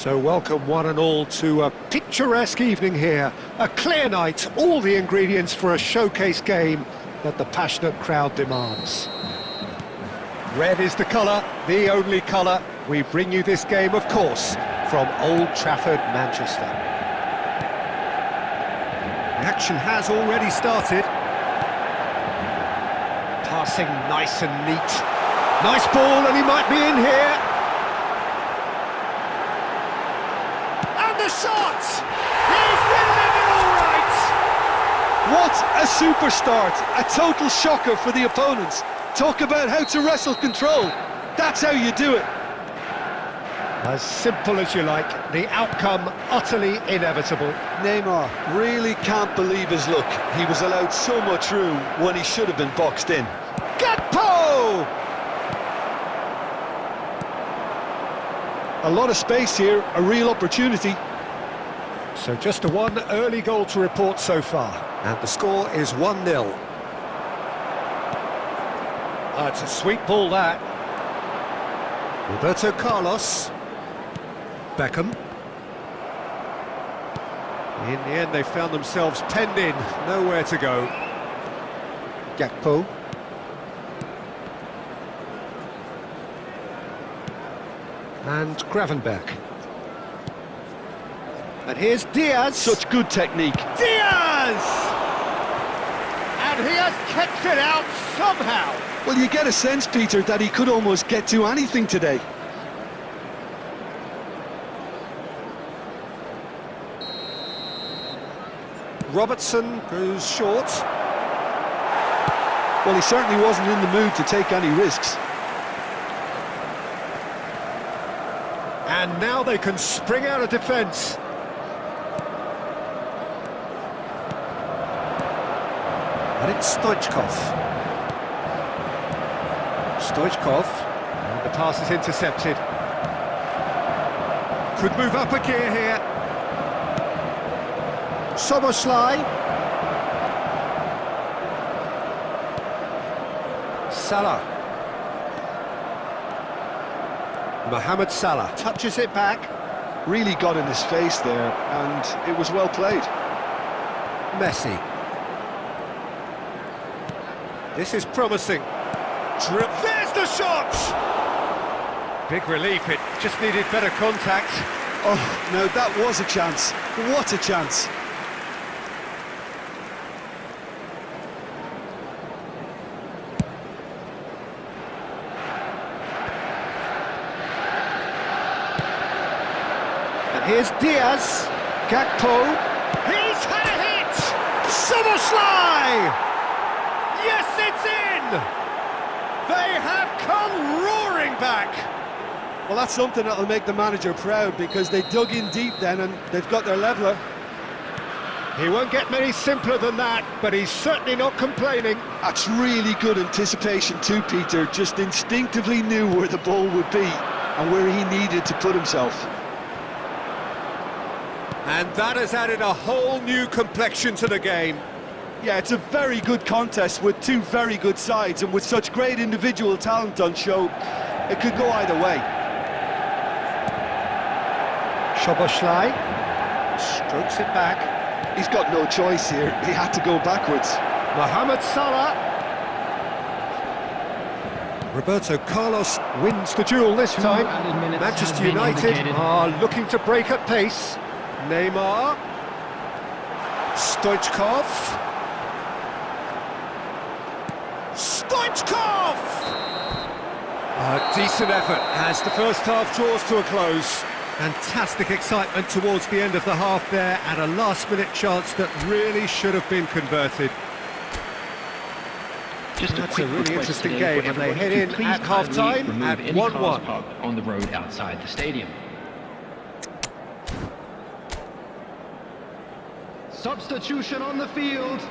So welcome one and all to a picturesque evening here. A clear night, all the ingredients for a showcase game that the passionate crowd demands. Red is the colour, the only colour. We bring you this game, of course, from Old Trafford, Manchester. The action has already started. Passing nice and neat. Nice ball, and he might be in here. The shot! He's delivered all right! What a super start! A total shocker for the opponents. Talk about how to wrestle control. That's how you do it. As simple as you like, the outcome utterly inevitable. Neymar really can't believe his luck. He was allowed so much room when he should have been boxed in. Gakpo! A lot of space here, a real opportunity. So just a one early goal to report so far. And the score is 1-0. It's a sweet ball, that. Roberto Carlos. Beckham. In the end, they found themselves penned in. Nowhere to go. Gakpo. And Gravenberch. And here's Diaz. Such good technique. Diaz! And he has kept it out somehow. Well, you get a sense, Peter, that he could almost get to anything today. Robertson goes short. Well, he certainly wasn't in the mood to take any risks. And now they can spring out of defence. And it's Stoichkov. Stoichkov, and the pass is intercepted. Could move up a gear here. Soboslai. Salah. Mohamed Salah touches it back. Really got in his face there, and it was well played. Messi. This is promising. There's the shot! Big relief, it just needed better contact. Oh, no, that was a chance. What a chance. And here's Diaz. Gakpo. He's had a hit! Soboslai! Yes, it's in! They have come roaring back! Well, that's something that'll make the manager proud, because they dug in deep then and they've got their leveller. He won't get many simpler than that, but he's certainly not complaining. That's really good anticipation too, Peter. Just instinctively knew where the ball would be and where he needed to put himself. And that has added a whole new complexion to the game. Yeah, it's a very good contest with two very good sides, and with such great individual talent on show, it could go either way. Soboslai strokes it back. He's got no choice here. He had to go backwards. Mohamed Salah. Roberto Carlos wins the duel this time. Manchester United are looking to break at pace. Neymar. Stoichkov. Stoichkov! A decent effort as the first half draws to a close. Fantastic excitement towards the end of the half there, and a last-minute chance that really should have been converted. That's a really interesting game, and they head in at half-time at 1-1. On the road outside the stadium. Substitution on the field,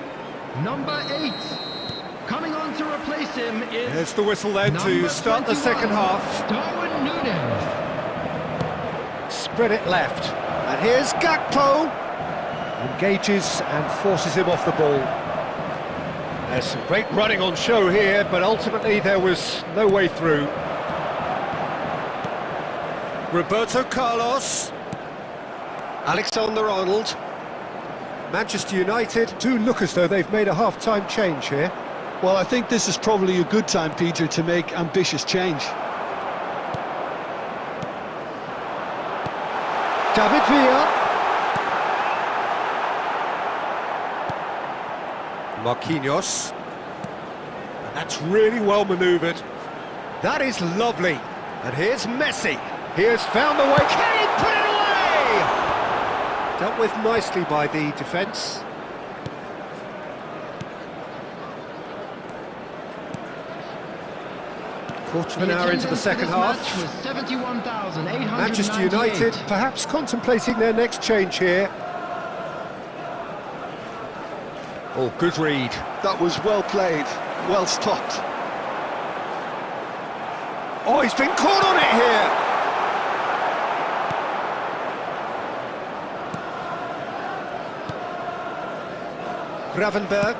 number 8. Coming on to replace him is... There's the whistle then to start the second half. Darwin Núñez. Spread it left. And here's Gakpo. Engages and forces him off the ball. There's some great running on show here, but ultimately there was no way through. Roberto Carlos. Alexander-Arnold. Manchester United do look as though they've made a half-time change here. Well, I think this is probably a good time, Peter, to make ambitious change. David Villa. Marquinhos. And that's really well manoeuvred. That is lovely. And here's Messi. He has found the way. Can he put it away? Dealt with nicely by the defence. Quarter of an hour into the second half. Manchester United perhaps contemplating their next change here. Oh, good read. That was well played, well stopped. Oh, he's been caught on it here. Gravenberg.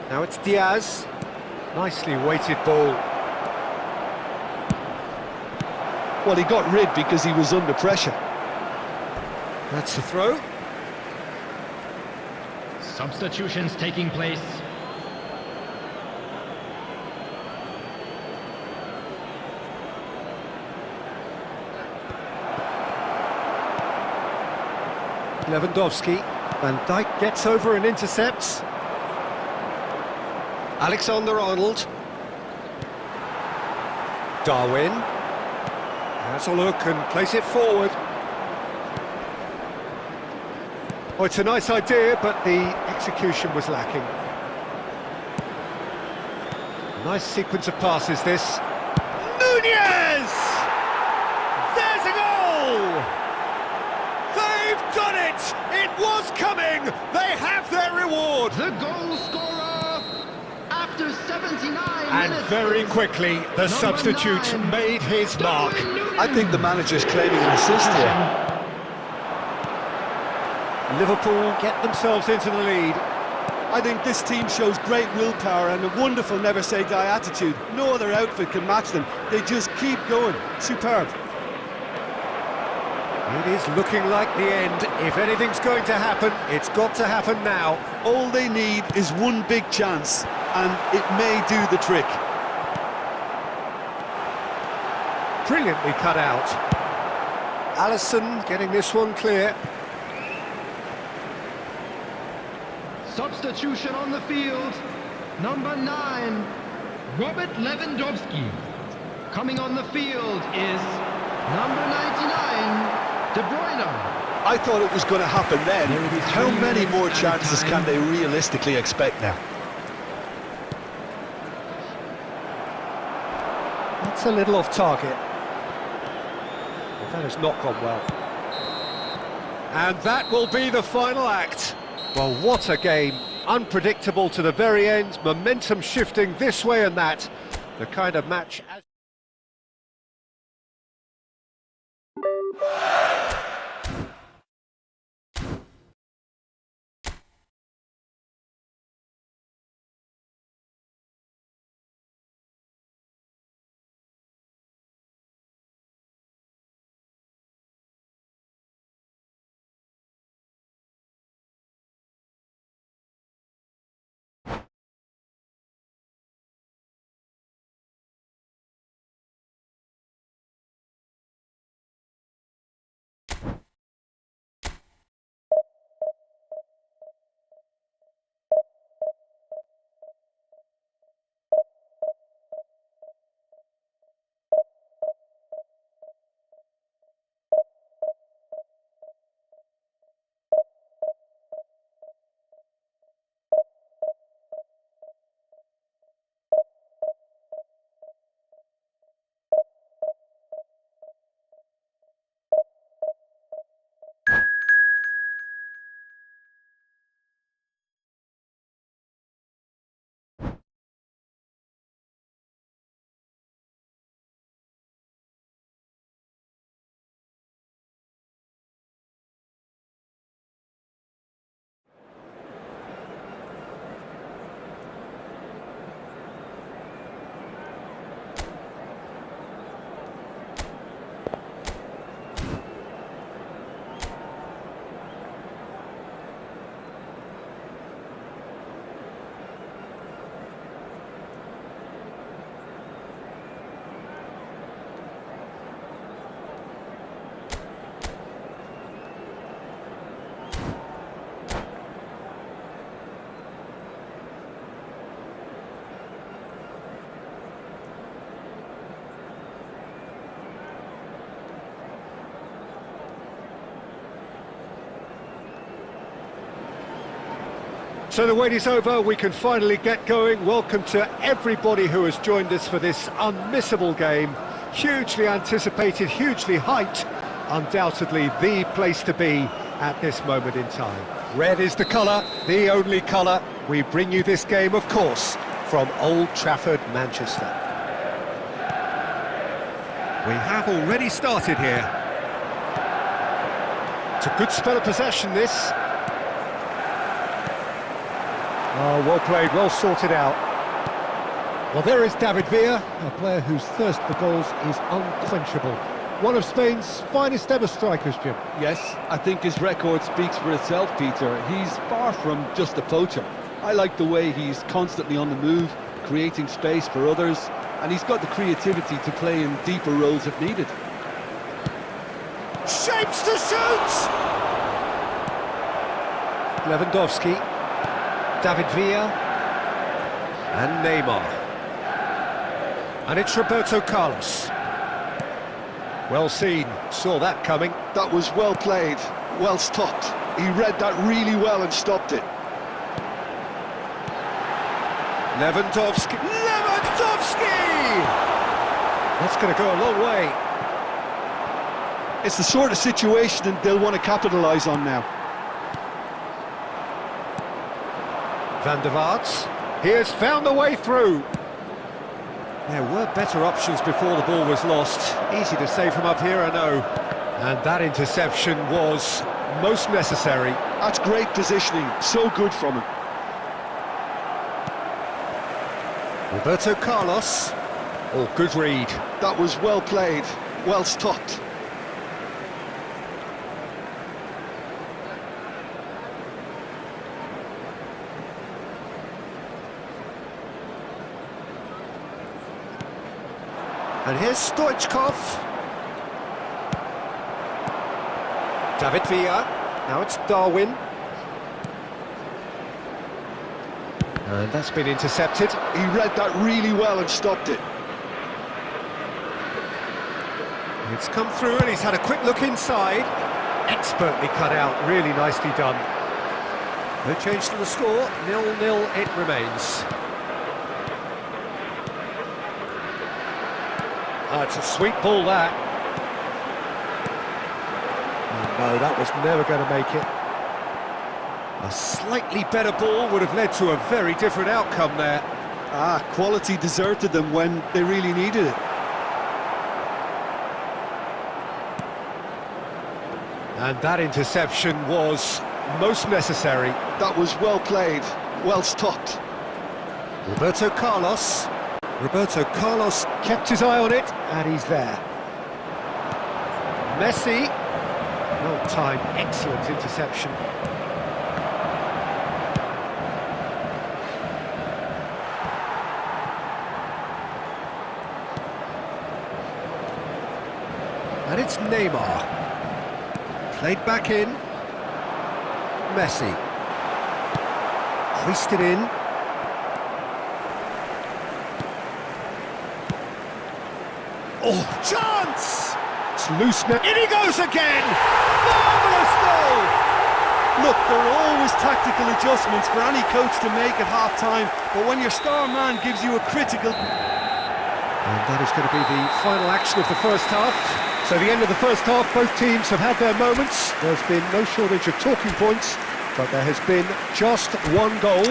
Now it's Diaz. Nicely weighted ball. Well, he got rid because he was under pressure. That's the throw. Substitutions taking place. Lewandowski. Van Dijk gets over and intercepts. Alexander-Arnold. Darwin. Has a look and plays it forward. Oh, it's a nice idea, but the execution was lacking. Nice sequence of passes, this. Nunez! There's a goal! They've done it! It was coming! They have their reward! The goal scorer after 79 And minutes. very quickly, the substitute 9, made his mark. I think the manager's claiming an assist here. Liverpool get themselves into the lead. I think this team shows great willpower and a wonderful never-say-die attitude. No other outfit can match them. They just keep going. Superb. It is looking like the end. If anything's going to happen, it's got to happen now. All they need is one big chance, and it may do the trick. Brilliantly cut out. Alisson getting this one clear. Substitution on the field. Number 9, Robert Lewandowski. Coming on the field is number 99, De Bruyne. I thought it was going to happen then. How many more chances can they realistically expect now? That's a little off target. Well, that has not gone well. And that will be the final act. Well, what a game. Unpredictable to the very end, momentum shifting this way and that. The kind of match... So the wait is over, we can finally get going. Welcome to everybody who has joined us for this unmissable game. Hugely anticipated, hugely hyped. Undoubtedly the place to be at this moment in time. Red is the colour, the only colour. We bring you this game, of course, from Old Trafford, Manchester. We have already started here. It's a good spell of possession, this. Oh, well played, well sorted out. Well, there is David Villa, a player whose thirst for goals is unquenchable. One of Spain's finest ever strikers, Jim. Yes, I think his record speaks for itself, Peter. He's far from just a poacher. I like the way he's constantly on the move, creating space for others, and he's got the creativity to play in deeper roles if needed. Shapes to shoot! Lewandowski, David Villa, and Neymar. And it's Roberto Carlos. Well seen, saw that coming. That was well played, well stopped. He read that really well and stopped it. Lewandowski! That's going to go a long way. It's the sort of situation they'll want to capitalise on now. Van der Vaart, he has found the way through. There were better options before the ball was lost. Easy to say from up here, I know. And that interception was most necessary. That's great positioning, so good from him. Roberto Carlos. Oh, good read. That was well played, well stopped. And here's Stoichkov. David Villa. Now it's Darwin. And that's been intercepted. He read that really well and stopped it. It's come through and he's had a quick look inside. Expertly cut out, really nicely done. No change to the score, 0-0 it remains. It's a sweet ball, that. No, that was never going to make it. A slightly better ball would have led to a very different outcome there. Quality deserted them when they really needed it. And that interception was most necessary. That was well played, well stopped. Roberto Carlos. Roberto Carlos kept his eye on it, and he's there. Messi. Well timed, excellent interception. And it's Neymar. Played back in. Messi. Creased it in. Oh, chance! It's loose now. In he goes again! Marvellous goal! Look, there are always tactical adjustments for any coach to make at half-time, but when your star man gives you a critical... And that is going to be the final action of the first half. So the end of the first half, both teams have had their moments. There's been no shortage of talking points, but there has been just one goal,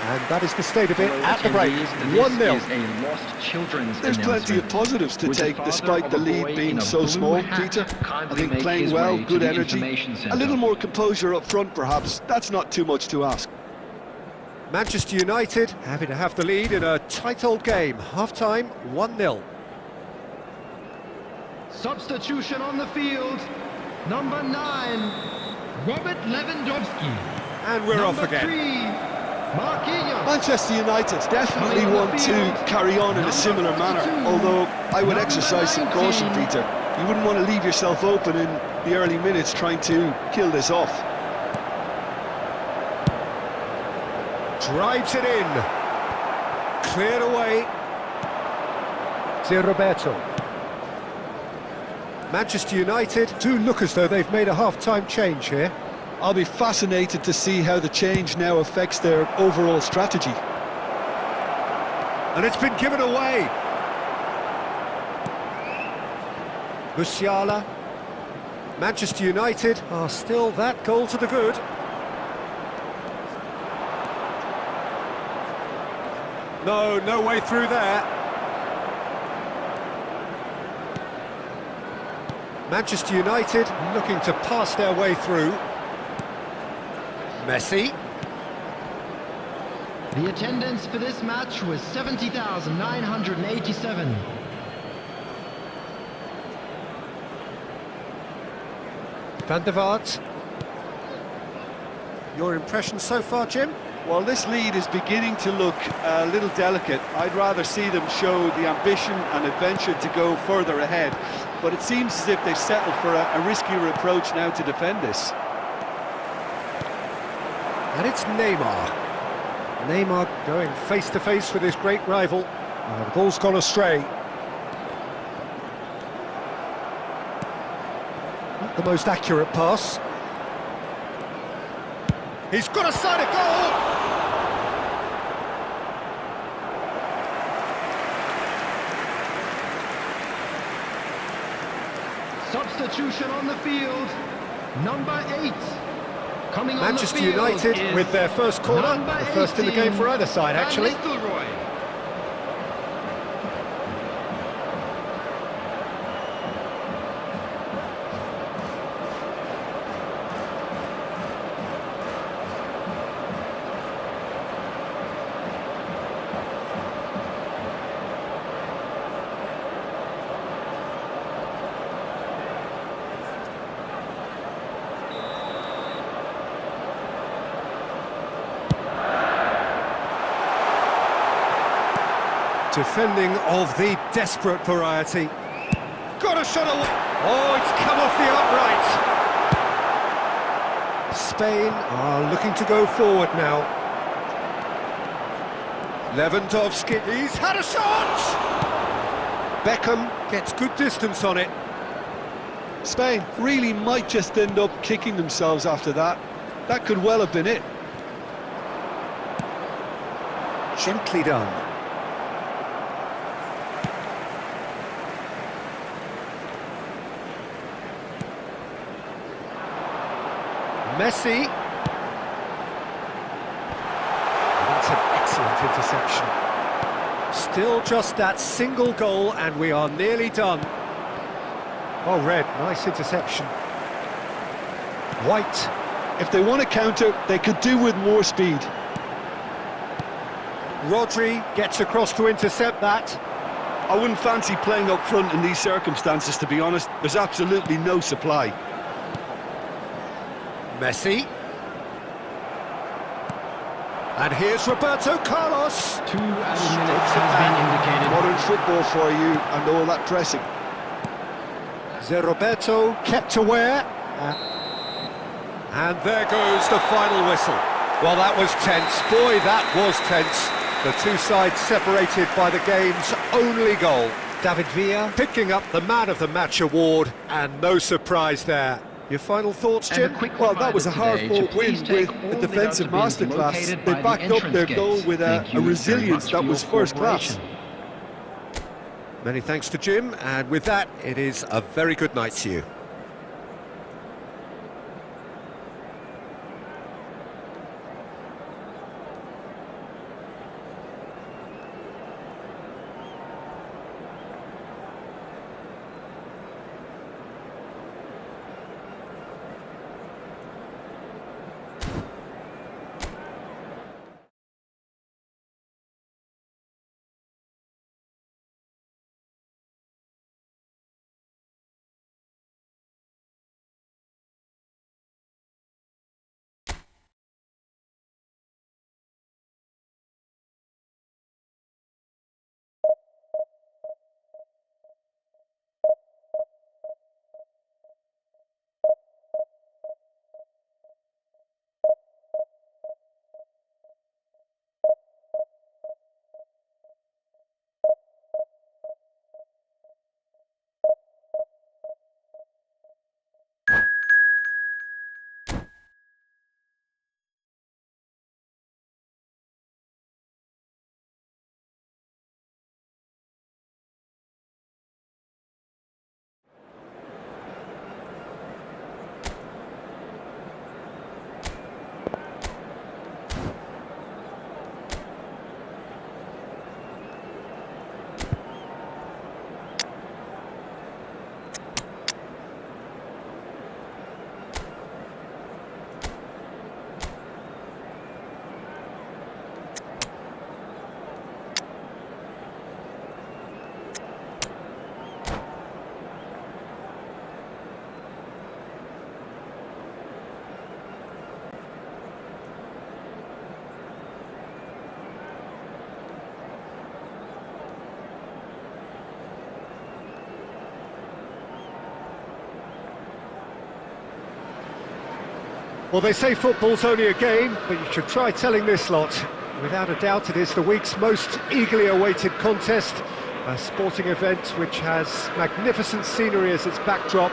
and that is the state of it at the break. 1-0. There's plenty of positives to take despite the lead being so small, Peter. I think playing well, good energy, a little more composure up front perhaps, that's not too much to ask. Manchester United happy to have the lead in a tight old game. Half-time, 1-0. Substitution on the field, number 9, Robert Lewandowski. And we're off again. 3, Marquinhos. Manchester United definitely want to carry on in a similar manner, although I would exercise some caution, Peter. You wouldn't want to leave yourself open in the early minutes trying to kill this off. Drives it in. Cleared away. To Roberto. Manchester United do look as though they've made a half-time change here. I'll be fascinated to see how the change now affects their overall strategy. And it's been given away. Musiala. Manchester United are still that goal to the good. No way through there. Manchester United looking to pass their way through. Messi. The attendance for this match was 70,987. Van der Vaart. Your impression so far, Jim? Well, this lead is beginning to look a little delicate. I'd rather see them show the ambition and adventure to go further ahead. But it seems as if they've settled for a riskier approach now to defend this. And it's Neymar. Neymar going face-to-face with his great rival. The ball's gone astray. Not the most accurate pass. He's got a side of goal! Substitution on the field, number 8. Coming Manchester on the field United with their first corner, the first in the game for either side, actually. Defending of the desperate variety. Got a shot away. Oh, it's come off the upright. Spain are looking to go forward now. Lewandowski, he's had a shot! Beckham gets good distance on it. Spain really might just end up kicking themselves after that. That could well have been it. Gently done. Messi. That's an excellent interception. Still just that single goal and we are nearly done. Oh, Red, nice interception. White. If they want to counter, they could do with more speed. Rodri gets across to intercept that. I wouldn't fancy playing up front in these circumstances, to be honest. There's absolutely no supply. Messi. And here's Roberto Carlos. 2 added minutes has been indicated. Modern football for you and all that pressing. Roberto kept aware. And there goes the final whistle. Well, that was tense. Boy, that was tense. The two sides separated by the game's only goal. David Villa picking up the Man of the Match award, and no surprise there. Your final thoughts, Jim? Well, that was a hard-fought win with a defensive masterclass. They backed up their goal with a resilience that was first class. Many thanks to Jim, and with that, it is a very good night to you. Well, they say football's only a game, but you should try telling this lot. Without a doubt, it is the week's most eagerly awaited contest, a sporting event which has magnificent scenery as its backdrop.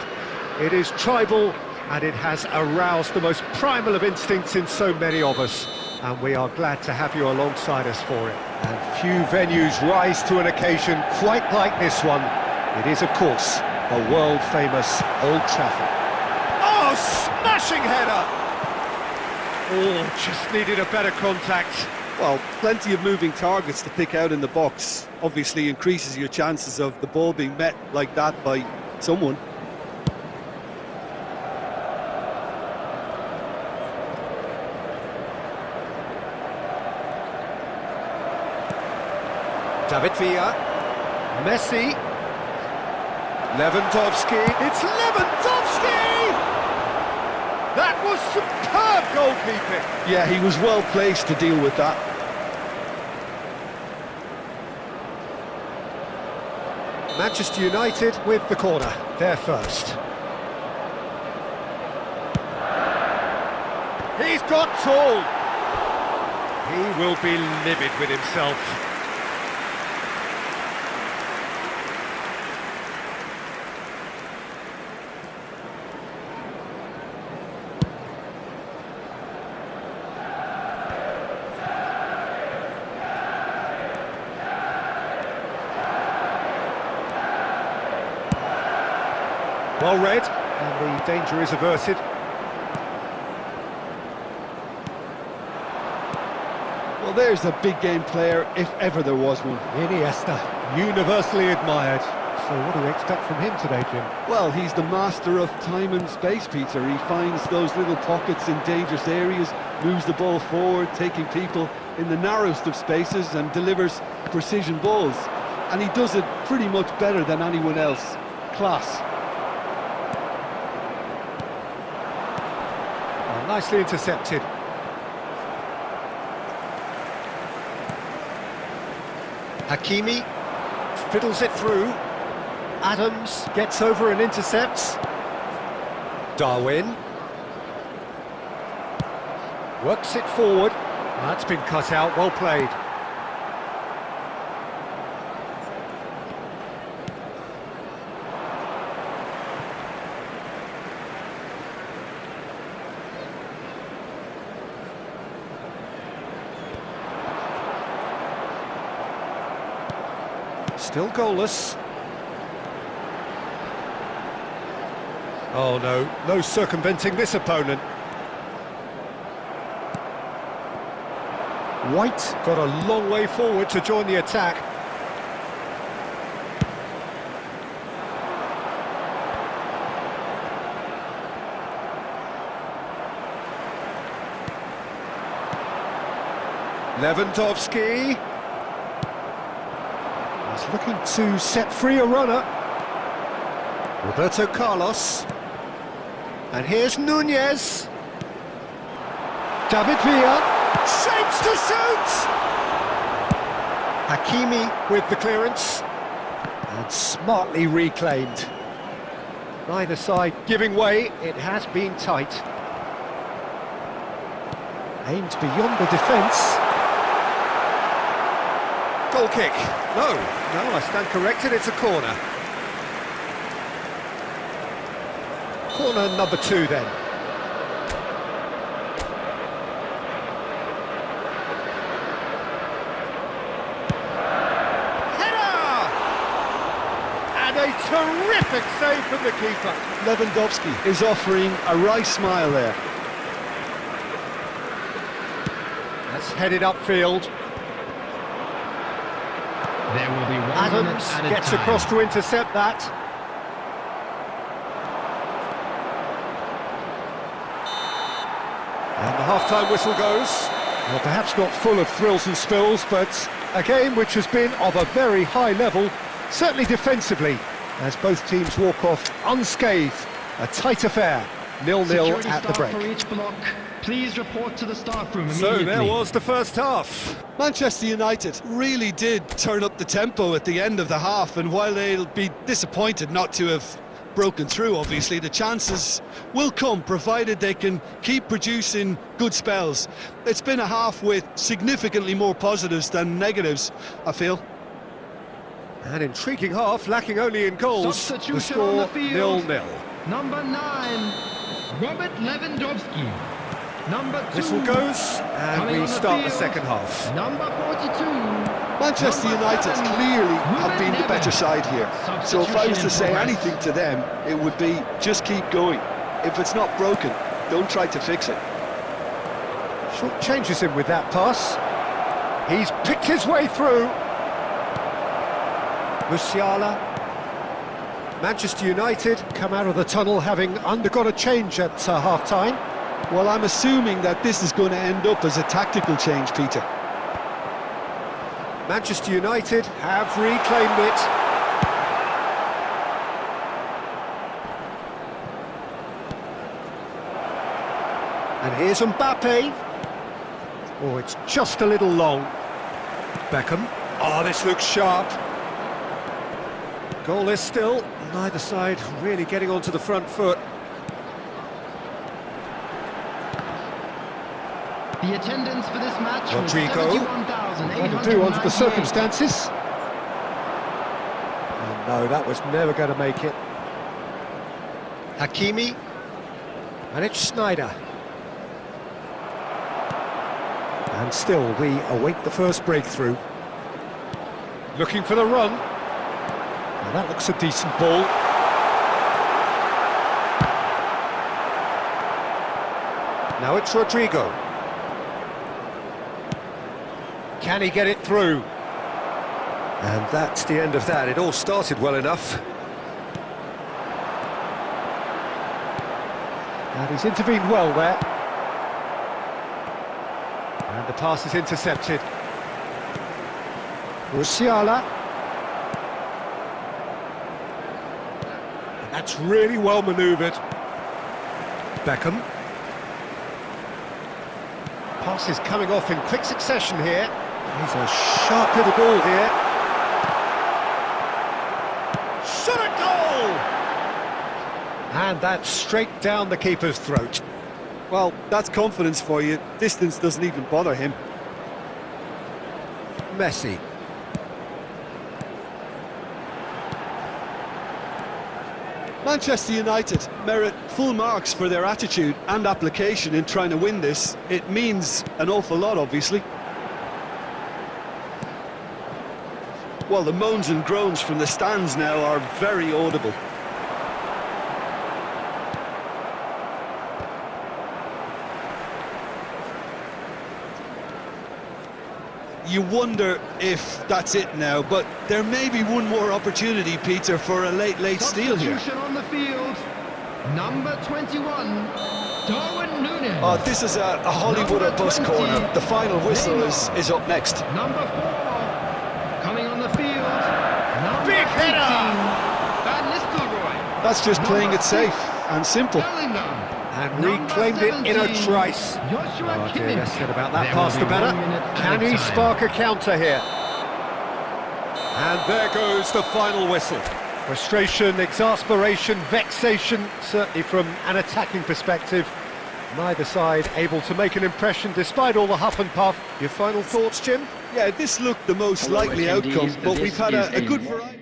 It is tribal, and it has aroused the most primal of instincts in so many of us, and we are glad to have you alongside us for it. And few venues rise to an occasion quite like this one. It is, of course, the world-famous Old Trafford. Oh, smashing header! Oh, just needed a better contact. Well, plenty of moving targets to pick out in the box. Obviously increases your chances of the ball being met like that by someone. David Villa, Messi, Lewandowski, it's Lewandowski! That was superb goalkeeping! Yeah, he was well placed to deal with that. Manchester United with the corner, they're first. He's got tall! He will be livid with himself. Well read, and the danger is averted. Well, there's a big game player, if ever there was one. Iniesta, universally admired. So what do we expect from him today, Jim? Well, he's the master of time and space, Peter. He finds those little pockets in dangerous areas, moves the ball forward, taking people in the narrowest of spaces and delivers precision balls. And he does it pretty much better than anyone else. Class. Nicely intercepted. Hakimi fiddles it through. Adams gets over and intercepts. Darwin works it forward. That's been cut out, well played. Still goalless. Oh no, no circumventing this opponent. White got a long way forward to join the attack. Lewandowski. Looking to set free a runner. Roberto Carlos. And here's Nunez. David Villa. Shapes to shoot! Hakimi with the clearance. And smartly reclaimed. Neither side giving way. It has been tight. Aimed beyond the defence. Goal kick. No, I stand corrected, it's a corner. Corner number 2 then. Header! And a terrific save from the keeper. Lewandowski is offering a wry smile there. That's headed upfield. There will be 1 Adams minute at a gets time. across to intercept that. And the half-time whistle goes. Well, perhaps not full of thrills and spills, but a game which has been of a very high level, certainly defensively, as both teams walk off unscathed. A tight affair, 0-0 Security at the staff break. for each block, please report to the staff room immediately. So there was the first half. Manchester United really did turn up the tempo at the end of the half, and while they'll be disappointed not to have broken through, obviously. The chances will come, provided they can keep producing good spells. It's been a half with significantly more positives than negatives, I feel. An intriguing half, lacking only in goals. Substitution The score on the field. 0-0. Number 9, Robert Lewandowski. Number 2. Whistle goes, and coming we on the start the field, second half. Number 42. Manchester Number United 7, clearly have been the Ruben better Neves. side here. So if I was Substitution to in say progress. anything to them, it would be just keep going. If it's not broken, don't try to fix it. Short changes him with that pass. He's picked his way through. Musiala. Manchester United come out of the tunnel having undergone a change at half-time. Well, I'm assuming that this is going to end up as a tactical change, Peter. Manchester United have reclaimed it. And here's Mbappe. Oh, it's just a little long. Beckham. Oh, this looks sharp. Goalless still. Neither side really getting onto the front foot. The attendance for this match was Rodrigo. 71,898. Do under the circumstances. Oh, no, that was never going to make it. Hakimi. And it's Sneijder. And still, we await the first breakthrough. Looking for the run. Now that looks a decent ball. Now it's Rodrigo. Can he get it through? And that's the end of that. It all started well enough. And he's intervened well there. And the pass is intercepted. Musiala. And that's really well manoeuvred. Beckham. Pass is coming off in quick succession here. He's a sharp little ball here. Shot at goal! And that's straight down the keeper's throat. Well, that's confidence for you. Distance doesn't even bother him. Messi. Manchester United merit full marks for their attitude and application in trying to win this. It means an awful lot, obviously. Well, the moans and groans from the stands now are very audible. You wonder if that's it now, but there may be one more opportunity, Peter, for a late steal here. Substitution on the field. Number 21, Darwin Núñez. Oh, this is a Hollywood or bust 20, corner. The final whistle is up next. Number 4, coming on the field. Number Big 18, header! Van Nistelrooy. That's just playing it safe and simple. Bellingham. And Number reclaimed it in a 17, trice. Joshua Oh dear, Kimmich. less said about that There pass will the be better. 1 minute Can added he time. spark a counter here? And there goes the final whistle. Frustration, exasperation, vexation, certainly from an attacking perspective. Neither side able to make an impression despite all the huff and puff. Your final thoughts, Jim? Yeah, this looked the most Hello, likely attendees. outcome, but This we've had is a good a- variety.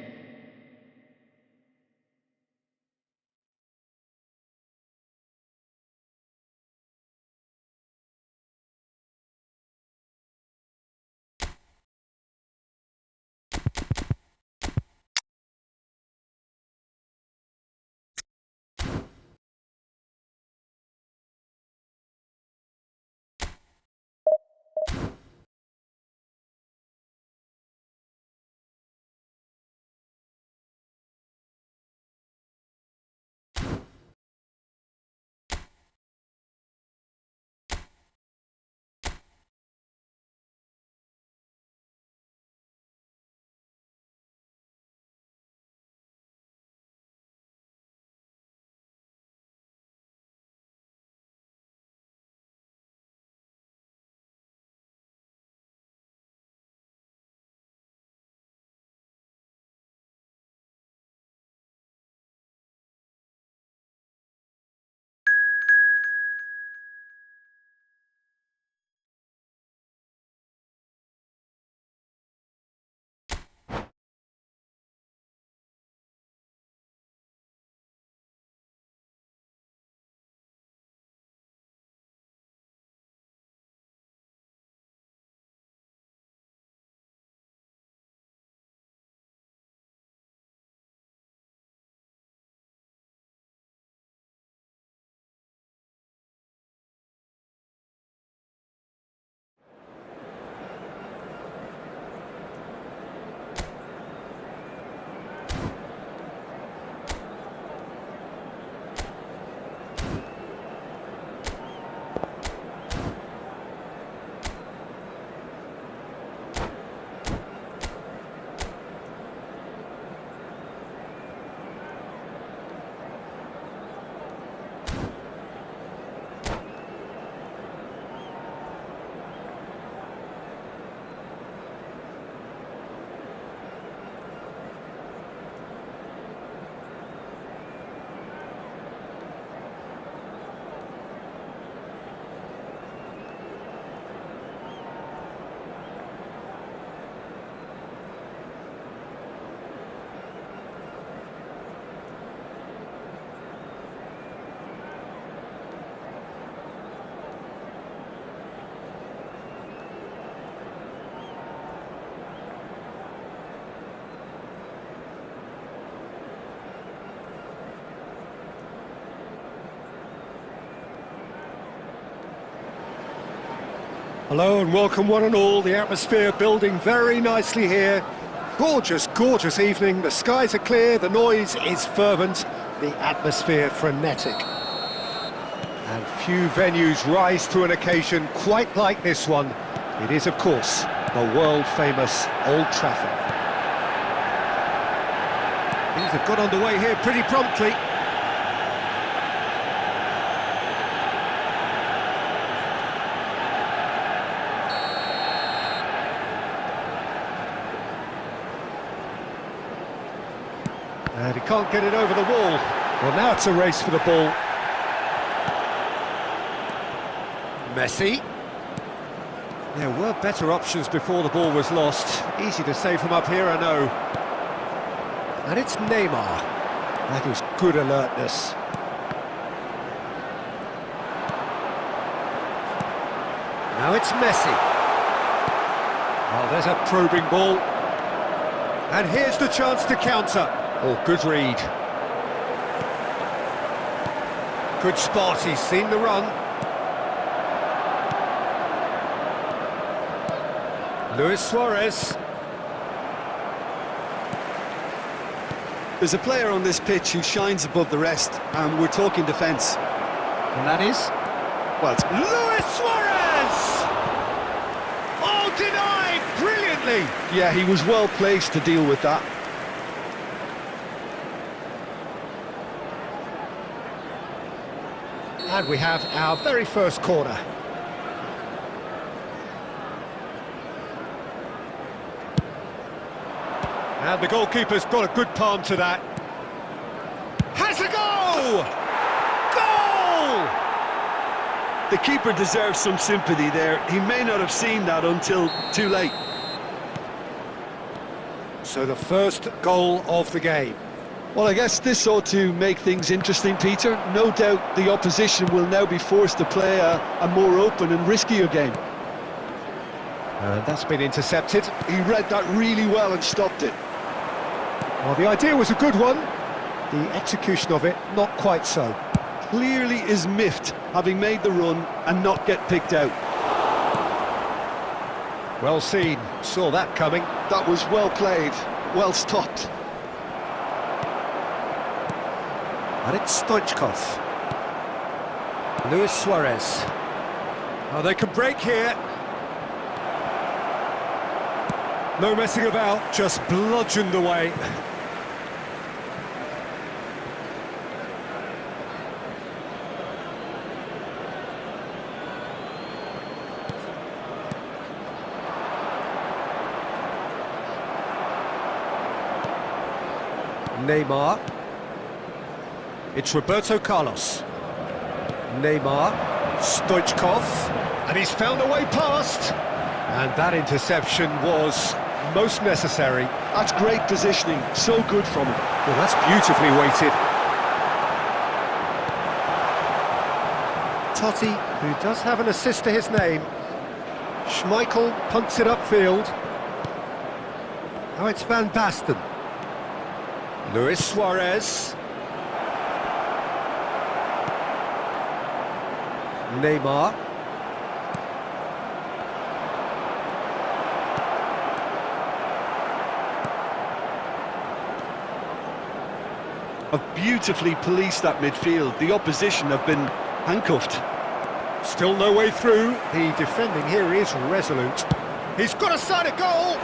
Hello and welcome one and all. The atmosphere building very nicely here. Gorgeous, gorgeous evening. The skies are clear, the noise is fervent, the atmosphere frenetic. And few venues rise to an occasion quite like this one. It is, of course, the world-famous Old Trafford. Things have got underway here pretty promptly. And he can't get it over the wall. Well, now it's a race for the ball. Messi. There were better options before the ball was lost. Easy to save from up here, I know. And it's Neymar. That is good alertness. Now it's Messi. Oh, there's a probing ball. And here's the chance to counter. Oh, good read. Good spot, he's seen the run. Luis Suarez. There's a player on this pitch who shines above the rest, and we're talking defence. And that is? Well, it's Luis Suarez! Oh, denied brilliantly! yeah, he was well placed to deal with that. And we have our very first corner. And the goalkeeper's got a good palm to that. Has a goal! Goal! The keeper deserves some sympathy there. He may not have seen that until too late. So the first goal of the game. Well, I guess this ought to make things interesting, Peter. No doubt the opposition will now be forced to play a more open and riskier game. And that's been intercepted. He read that really well and stopped it. Well, the idea was a good one. The execution of it, not quite so. Clearly is miffed, having made the run and not get picked out. Well seen, saw that coming. That was well played, well stopped. And it's Stoichkov. Luis Suarez. Oh, they can break here. No messing about, just bludgeoned away. Neymar. It's Roberto Carlos. Neymar. Stoichkov. And he's found a way past. And that interception was most necessary. That's great positioning, so good from him. Well, that's beautifully weighted. Totti, who does have an assist to his name. Schmeichel punts it upfield. Oh, it's Van Basten. Luis Suarez. Neymar. Have beautifully policed that midfield. The opposition have been handcuffed. Still no way through. The defending here is resolute. He's got a side of goal.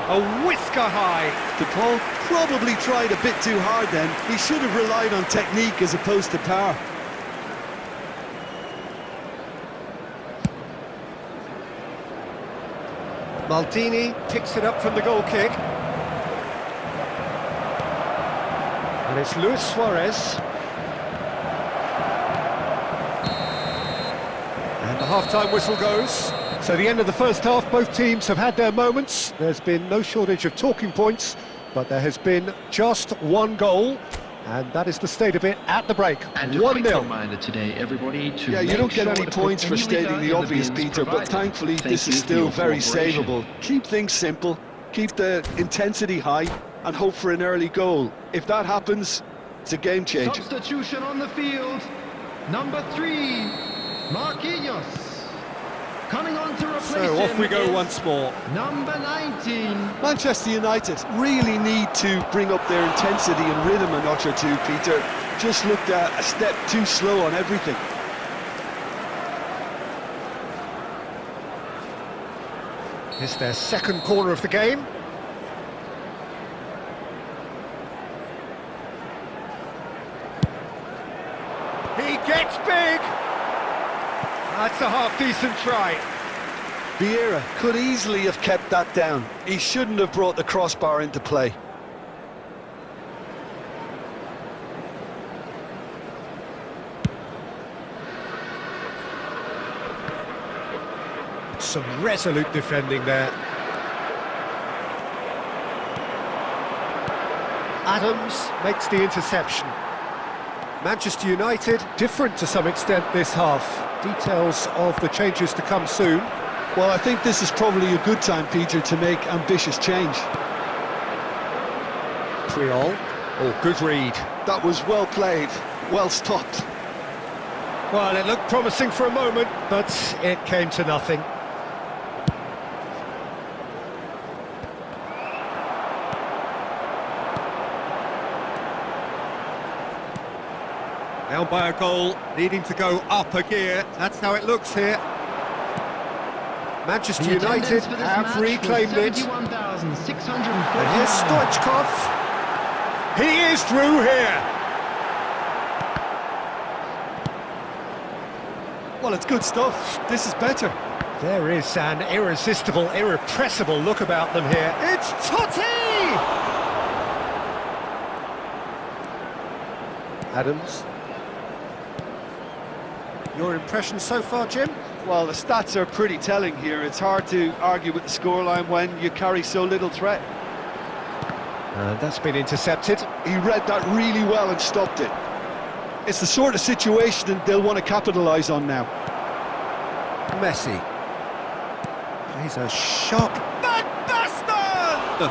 A whisker high. De Paul probably tried a bit too hard then. He should have relied on technique as opposed to power. Maldini picks it up from the goal kick. And it's Luis Suarez. And the half-time whistle goes. So the end of the first half, both teams have had their moments. There's been no shortage of talking points, but there has been just one goal. And that is the state of it at the break. And a quick reminder today, everybody, to you don't get any points for stating the obvious, Peter, but thankfully this is still very savable. Keep things simple, keep the intensity high, and hope for an early goal. If that happens, it's a game changer. Substitution on the field. Number 3, Marquinhos. Coming on to replace So off we go him once more. Number 19. Manchester United really need to bring up their intensity and rhythm a notch or two, Peter. Just looked a step too slow on everything. It's their second corner of the game. He gets big! That's a half-decent try. Vieira could easily have kept that down. He shouldn't have brought the crossbar into play. Some resolute defending there. Adams makes the interception. Manchester United, different to some extent this half. Details of the changes to come soon. Well, I think this is probably a good time, Peter, to make ambitious change. Creole. Oh, good read. That was well played, well stopped. Well, it looked promising for a moment, but it came to nothing. Down by a goal, needing to go up a gear. That's how it looks here. Manchester United have reclaimed it. And here's Stoichkov. He is through here. Well, it's good stuff. This is better. There is an irresistible, irrepressible look about them here. It's Totti! Adams. Your impression so far, Jim? Well, the stats are pretty telling here. It's hard to argue with the scoreline when you carry so little threat. And that's been intercepted. He read that really well and stopped it. It's the sort of situation they'll want to capitalise on now. Messi. He's a sharp... Van Basten!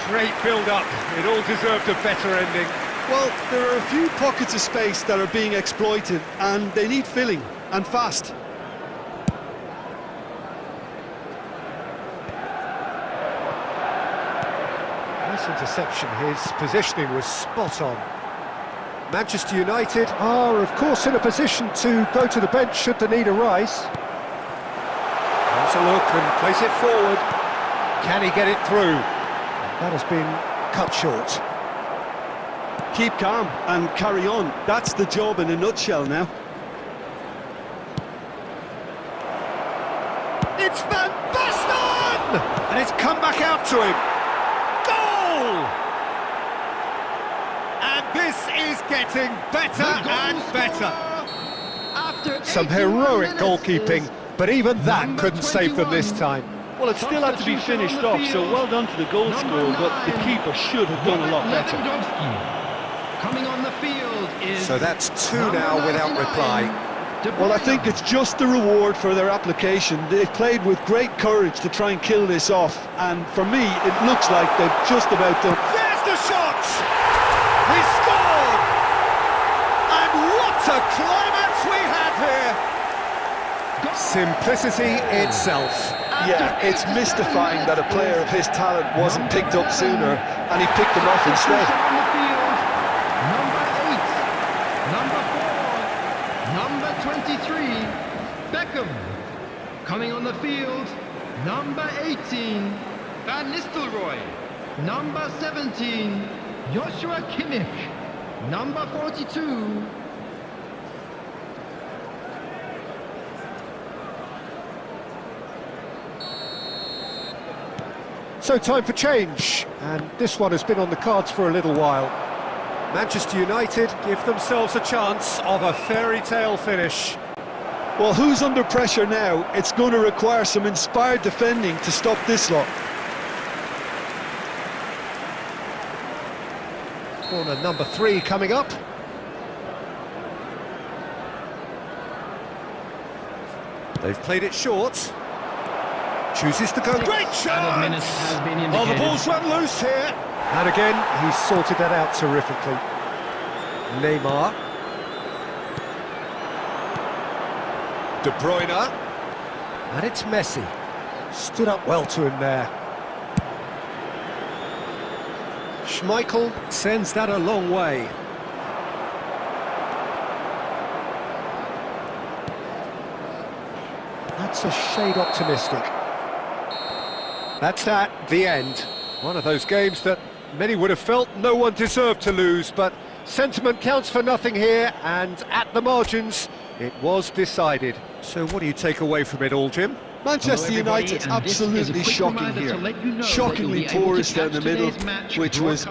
Great build-up. It all deserved a better ending. Well, there are a few pockets of space that are being exploited, and they need filling, and fast. Nice interception. His positioning was spot on. Manchester United are, of course, in a position to go to the bench should the need arise. Has a look and plays it forward. Can he get it through? That has been cut short. Keep calm and carry on. That's the job in a nutshell now. It's Van Basten! And it's come back out to him. Goal! And this is getting better and better. Some heroic goalkeeping, but even that couldn't save them this time. Well, it still had to be finished off, so well done to the goal scorer, but the keeper should have done a lot better. Coming on the field is... So that's two now without reply. Well, I think it's just the reward for their application. They've played with great courage to try and kill this off, and for me, it looks like they've just about done. There's the shot! He scored! And what a climax we have here! Simplicity itself. Yeah, it's mystifying that a player of his talent wasn't picked up sooner, and he picked them off instead. Number 8, number 4, number 23, Beckham. Coming on the field, number 18, Van Nistelrooy. Number 17, Joshua Kimmich. Number 42. So time for change, and this one has been on the cards for a little while. Manchester United give themselves a chance of a fairy tale finish. Well, who's under pressure now? It's going to require some inspired defending to stop this lot. Corner number 3 coming up. They've played it short. Chooses to go. Great shot! Oh, the ball's run loose here. And again, he's sorted that out terrifically. Neymar. De Bruyne. And it's Messi. Stood up well to him there. Schmeichel sends that a long way. That's a shade optimistic. That's that, the end. One of those games that many would have felt no one deserved to lose, but sentiment counts for nothing here, and at the margins, it was decided. So what do you take away from it all, Jim? Manchester United absolutely shocking here. Shockingly porous down the middle, which was...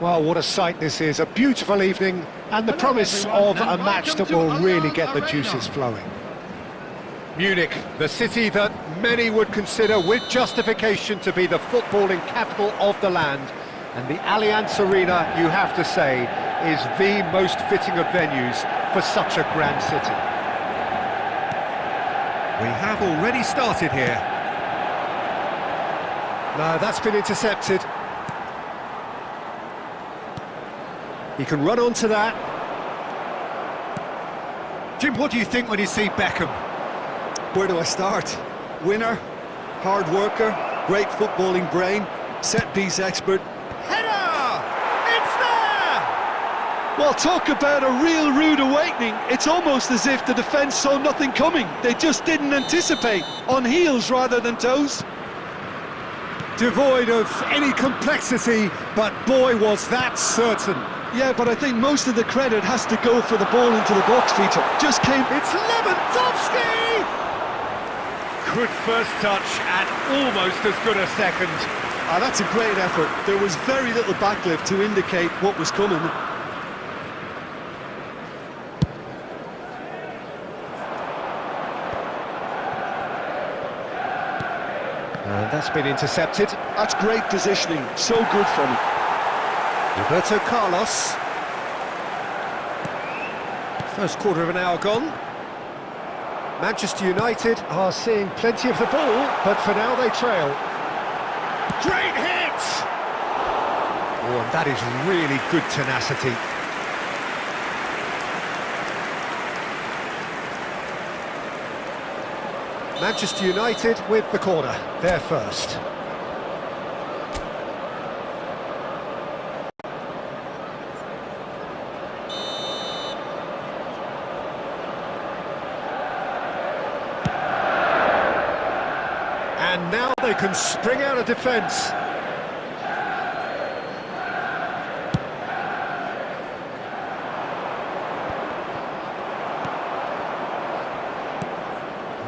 Well, what a sight this is. A beautiful evening and the promise of a match that will really get the juices flowing. Munich, the city that many would consider with justification to be the footballing capital of the land. And the Allianz Arena, you have to say, is the most fitting of venues for such a grand city. We have already started here. No, that's been intercepted. He can run onto that. Jim, what do you think when you see Beckham? Where do I start? Winner, hard worker, great footballing brain, set-piece expert. Header! It's there! Well, talk about a real rude awakening. It's almost as if the defence saw nothing coming. They just didn't anticipate. On heels rather than toes. Devoid of any complexity, but boy, was that certain. Yeah, but I think most of the credit has to go for the ball into the box, Peter. Just came... It's Lewandowski! Good first touch and almost as good a second. That's a great effort. There was very little backlift to indicate what was coming. And that's been intercepted. That's great positioning. So good from him. Roberto Carlos. First quarter of an hour gone. Manchester United are seeing plenty of the ball, but for now they trail. Great hit! Oh, and that is really good tenacity. Manchester United with the corner, they're first. And now they can spring out of defence.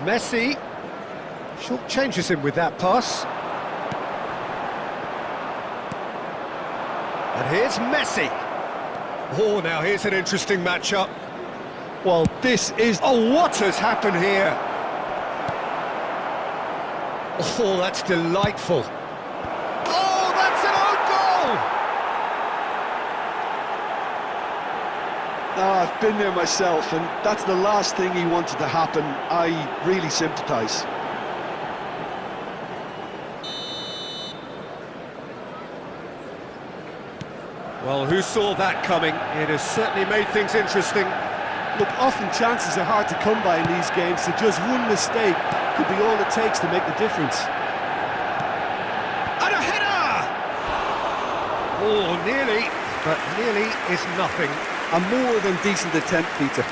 Messi short-changes him with that pass. And here's Messi. Oh, now here's an interesting matchup. Well, this is... Oh, what has happened here? Oh, that's delightful. Oh, that's an own goal! I've been there myself, and that's the last thing he wanted to happen. I really sympathise. Well, who saw that coming? It has certainly made things interesting. Look, often chances are hard to come by in these games, so just one mistake could be all it takes to make the difference. And a header! Oh, nearly, but nearly is nothing. A more than decent attempt, Peter.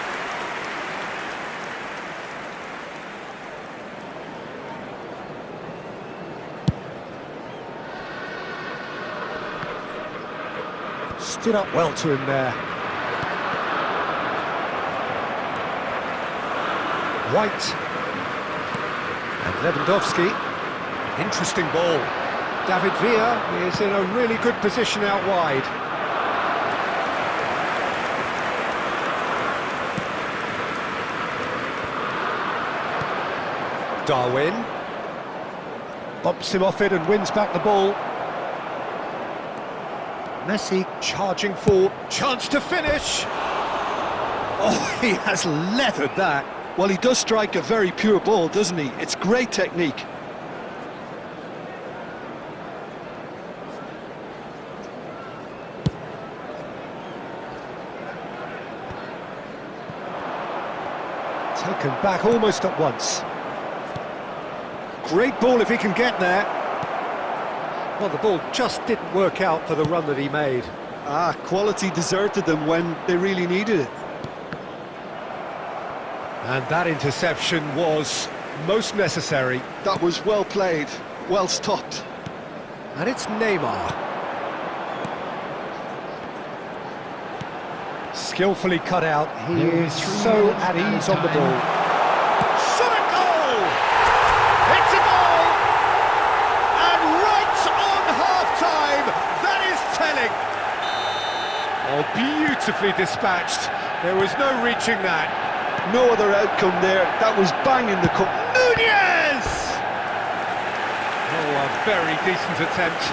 Stood up well to him there. White. And Lewandowski. Interesting ball. David Villa is in a really good position out wide. Darwin. Bumps him off it and wins back the ball. Messi charging forward, chance to finish! Oh, he has leathered that. Well, he does strike a very pure ball, doesn't he? It's great technique. Taken back almost at once. Great ball if he can get there. Well, the ball just didn't work out for the run that he made. Quality deserted them when they really needed it. And that interception was most necessary. That was well played, well stopped. And it's Neymar. Skillfully cut out. He is so at ease on the ball. Shot a goal! It's a goal! And right on half-time, that is telling. Oh, beautifully dispatched. There was no reaching that. No other outcome there. That was bang in the cup. Nunez! Oh, a very decent attempt.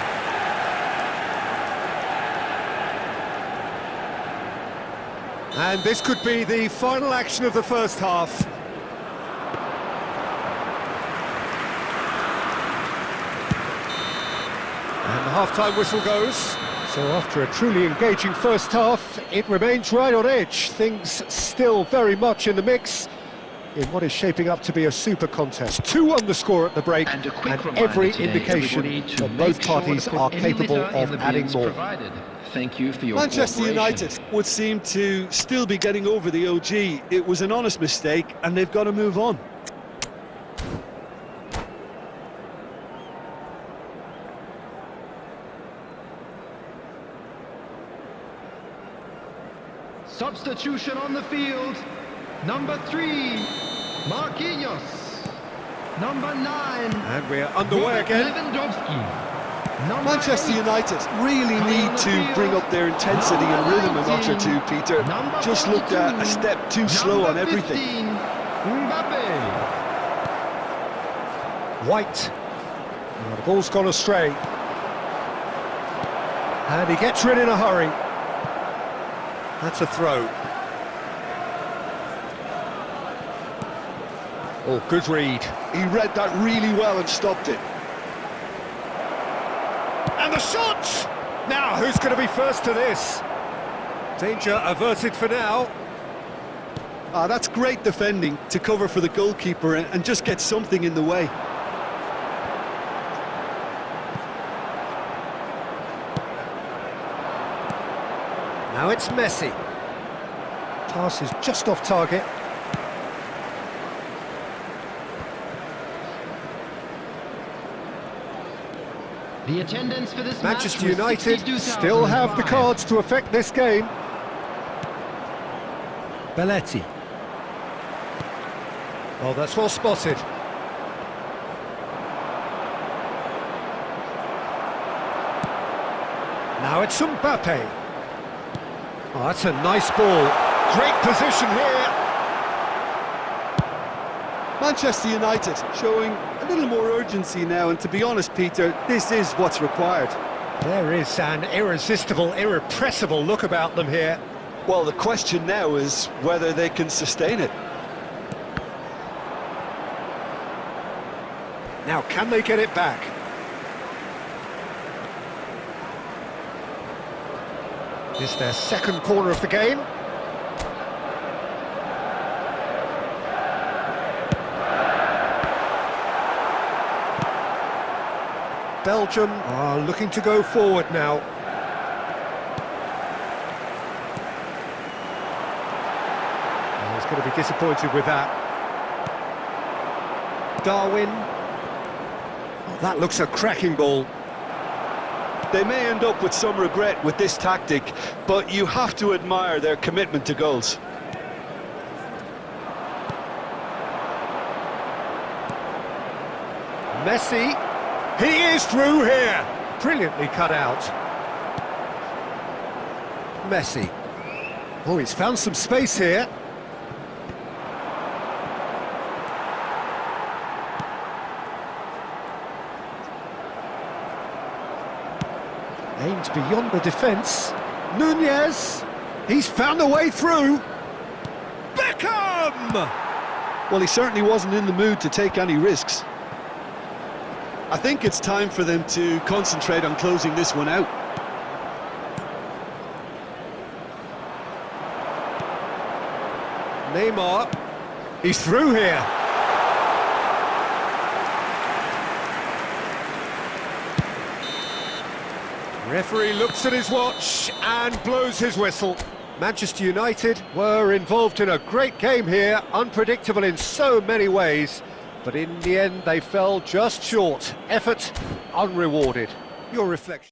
And this could be the final action of the first half. And the half-time whistle goes. So after a truly engaging first half, it remains right on edge. Things still very much in the mix in what is shaping up to be a super contest. 2-1 the score at the break, and every indication that both parties are capable of adding more. Thank you for your Manchester United would seem to still be getting over the OG. It was an honest mistake, and they've got to move on. Substitution on the field. Number 3, Marquinhos. Number 9. And we're underway again. Lewandowski. Manchester United really need to bring up their intensity and rhythm a notch or two, Peter. Just looked a step too slow on everything. Mbappe. White. Oh, the ball's gone astray. And he gets rid in a hurry. That's a throw. Oh, good read. He read that really well and stopped it. And the shot! Now, who's going to be first to this? Danger averted for now. That's great defending to cover for the goalkeeper and just get something in the way. Now it's Messi. Pass is just off target. The attendance for this Manchester match was United 62,005. still have the cards to affect this game. Belletti. Oh, that's well spotted. Now it's Mbappe. Oh, that's a nice ball. Great position here. Manchester United showing a little more urgency now, and to be honest, Peter, this is what's required. There is an irresistible, irrepressible look about them here. Well, the question now is whether they can sustain it. Now, can they get it back? This is their second corner of the game. Belgium are looking to go forward now. Oh, he's going to be disappointed with that. Darwin. Oh, that looks a cracking ball. They may end up with some regret with this tactic, but you have to admire their commitment to goals. Messi. He is through here. Brilliantly cut out. Messi. Oh, he's found some space here. Aimed beyond the defence. Nunez. He's found a way through. Beckham! Well, he certainly wasn't in the mood to take any risks. I think it's time for them to concentrate on closing this one out. Neymar. He's through here. Referee looks at his watch and blows his whistle. Manchester United were involved in a great game here, unpredictable in so many ways, but in the end they fell just short. Effort unrewarded. Your reflection?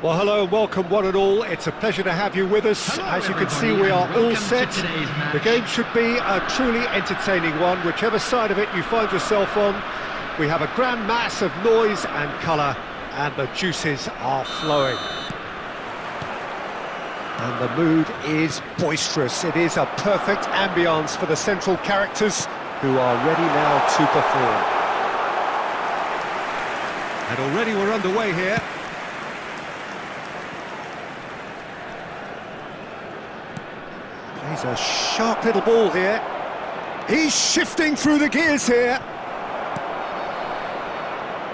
Well, hello and welcome one and all. It's a pleasure to have you with us. Hello, As you can see, everybody, we are and all welcome set. to today's match. The game should be a truly entertaining one, whichever side of it you find yourself on. We have a grand mass of noise and colour, and the juices are flowing. And the mood is boisterous. It is a perfect ambience for the central characters who are ready now to perform. And already we're underway here. Plays a sharp little ball here. He's shifting through the gears here.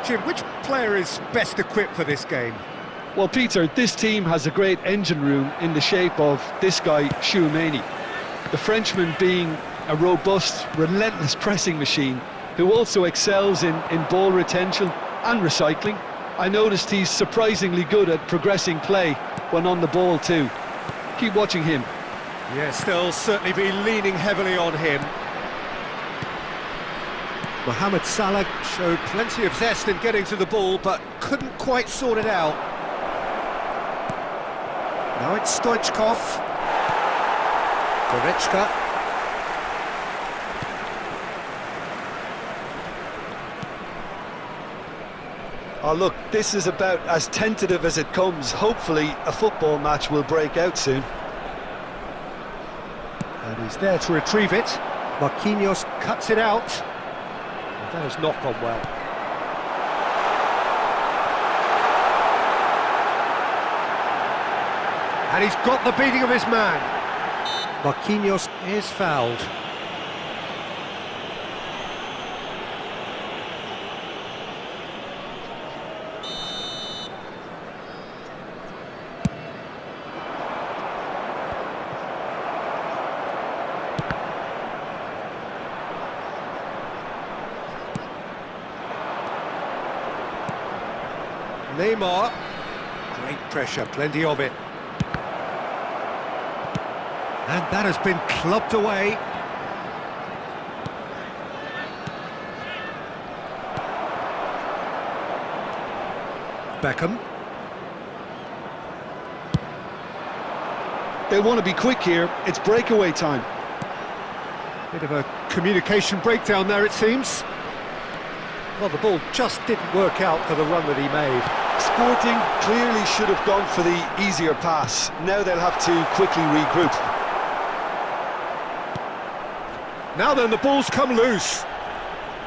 Jim, which player is best equipped for this game? Well, Peter, this team has a great engine room in the shape of this guy, Tchouaméni. The Frenchman being a robust, relentless pressing machine who also excels in ball retention and recycling. I noticed he's surprisingly good at progressing play when on the ball too. Keep watching him. Yes, they'll certainly be leaning heavily on him. Mohamed Salah showed plenty of zest in getting to the ball, but couldn't quite sort it out. Now it's Stoichkov. Goretzka. Oh look, this is about as tentative as it comes. Hopefully a football match will break out soon. And he's there to retrieve it. Marquinhos cuts it out. And that has not gone well. And he's got the beating of his man. Marquinhos is fouled. Neymar, great pressure, plenty of it. And that has been clubbed away. Beckham. They want to be quick here. It's breakaway time. Bit of a communication breakdown there, it seems. Well, the ball just didn't work out for the run that he made. Sporting clearly should have gone for the easier pass. Now they'll have to quickly regroup. Now then, the ball's come loose.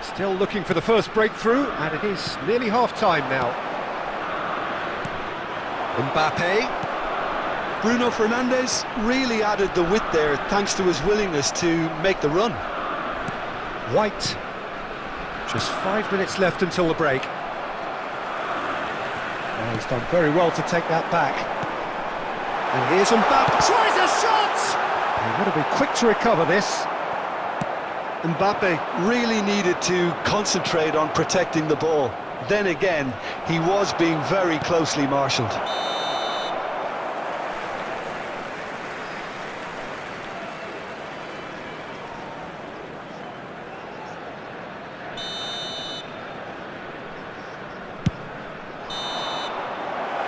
Still looking for the first breakthrough, and it is nearly half-time now. Mbappe. Bruno Fernandes really added the width there thanks to his willingness to make the run. White. Just 5 minutes left until the break. Oh, he's done very well to take that back. And here's Mbappe. Tries a shot! They've got to be quick to recover this. Mbappe really needed to concentrate on protecting the ball. Then again, he was being very closely marshalled.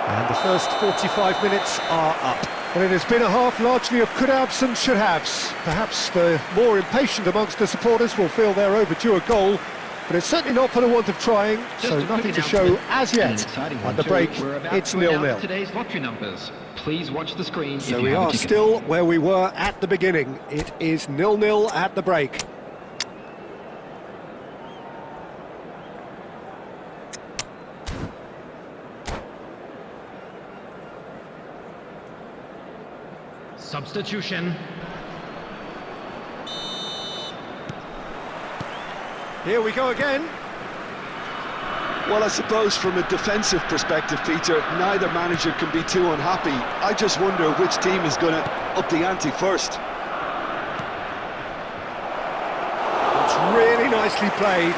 And the first 45 minutes are up. Well, it has been a half largely of could-haves and should-haves. Perhaps the more impatient amongst the supporters will feel they're overdue a goal, but it's certainly not for the want of trying, so nothing to show as yet. At the break, it's 0-0. Today's lottery numbers. Please watch the screen. So we are still where we were at the beginning. It is 0-0 at the break. Substitution. Here we go again. Well, I suppose from a defensive perspective, Peter, neither manager can be too unhappy. I just wonder which team is going to up the ante first. It's really nicely played.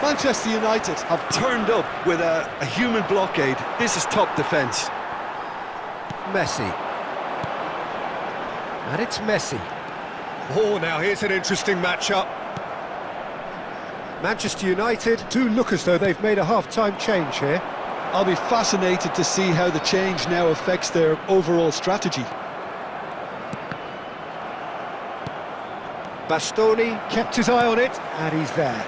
Manchester United have turned up with a human blockade. This is top defence. Messi. And it's Messi. Oh, now here's an interesting matchup. Manchester United do look as though they've made a half-time change here. I'll be fascinated to see how the change now affects their overall strategy. Bastoni kept his eye on it, and he's there.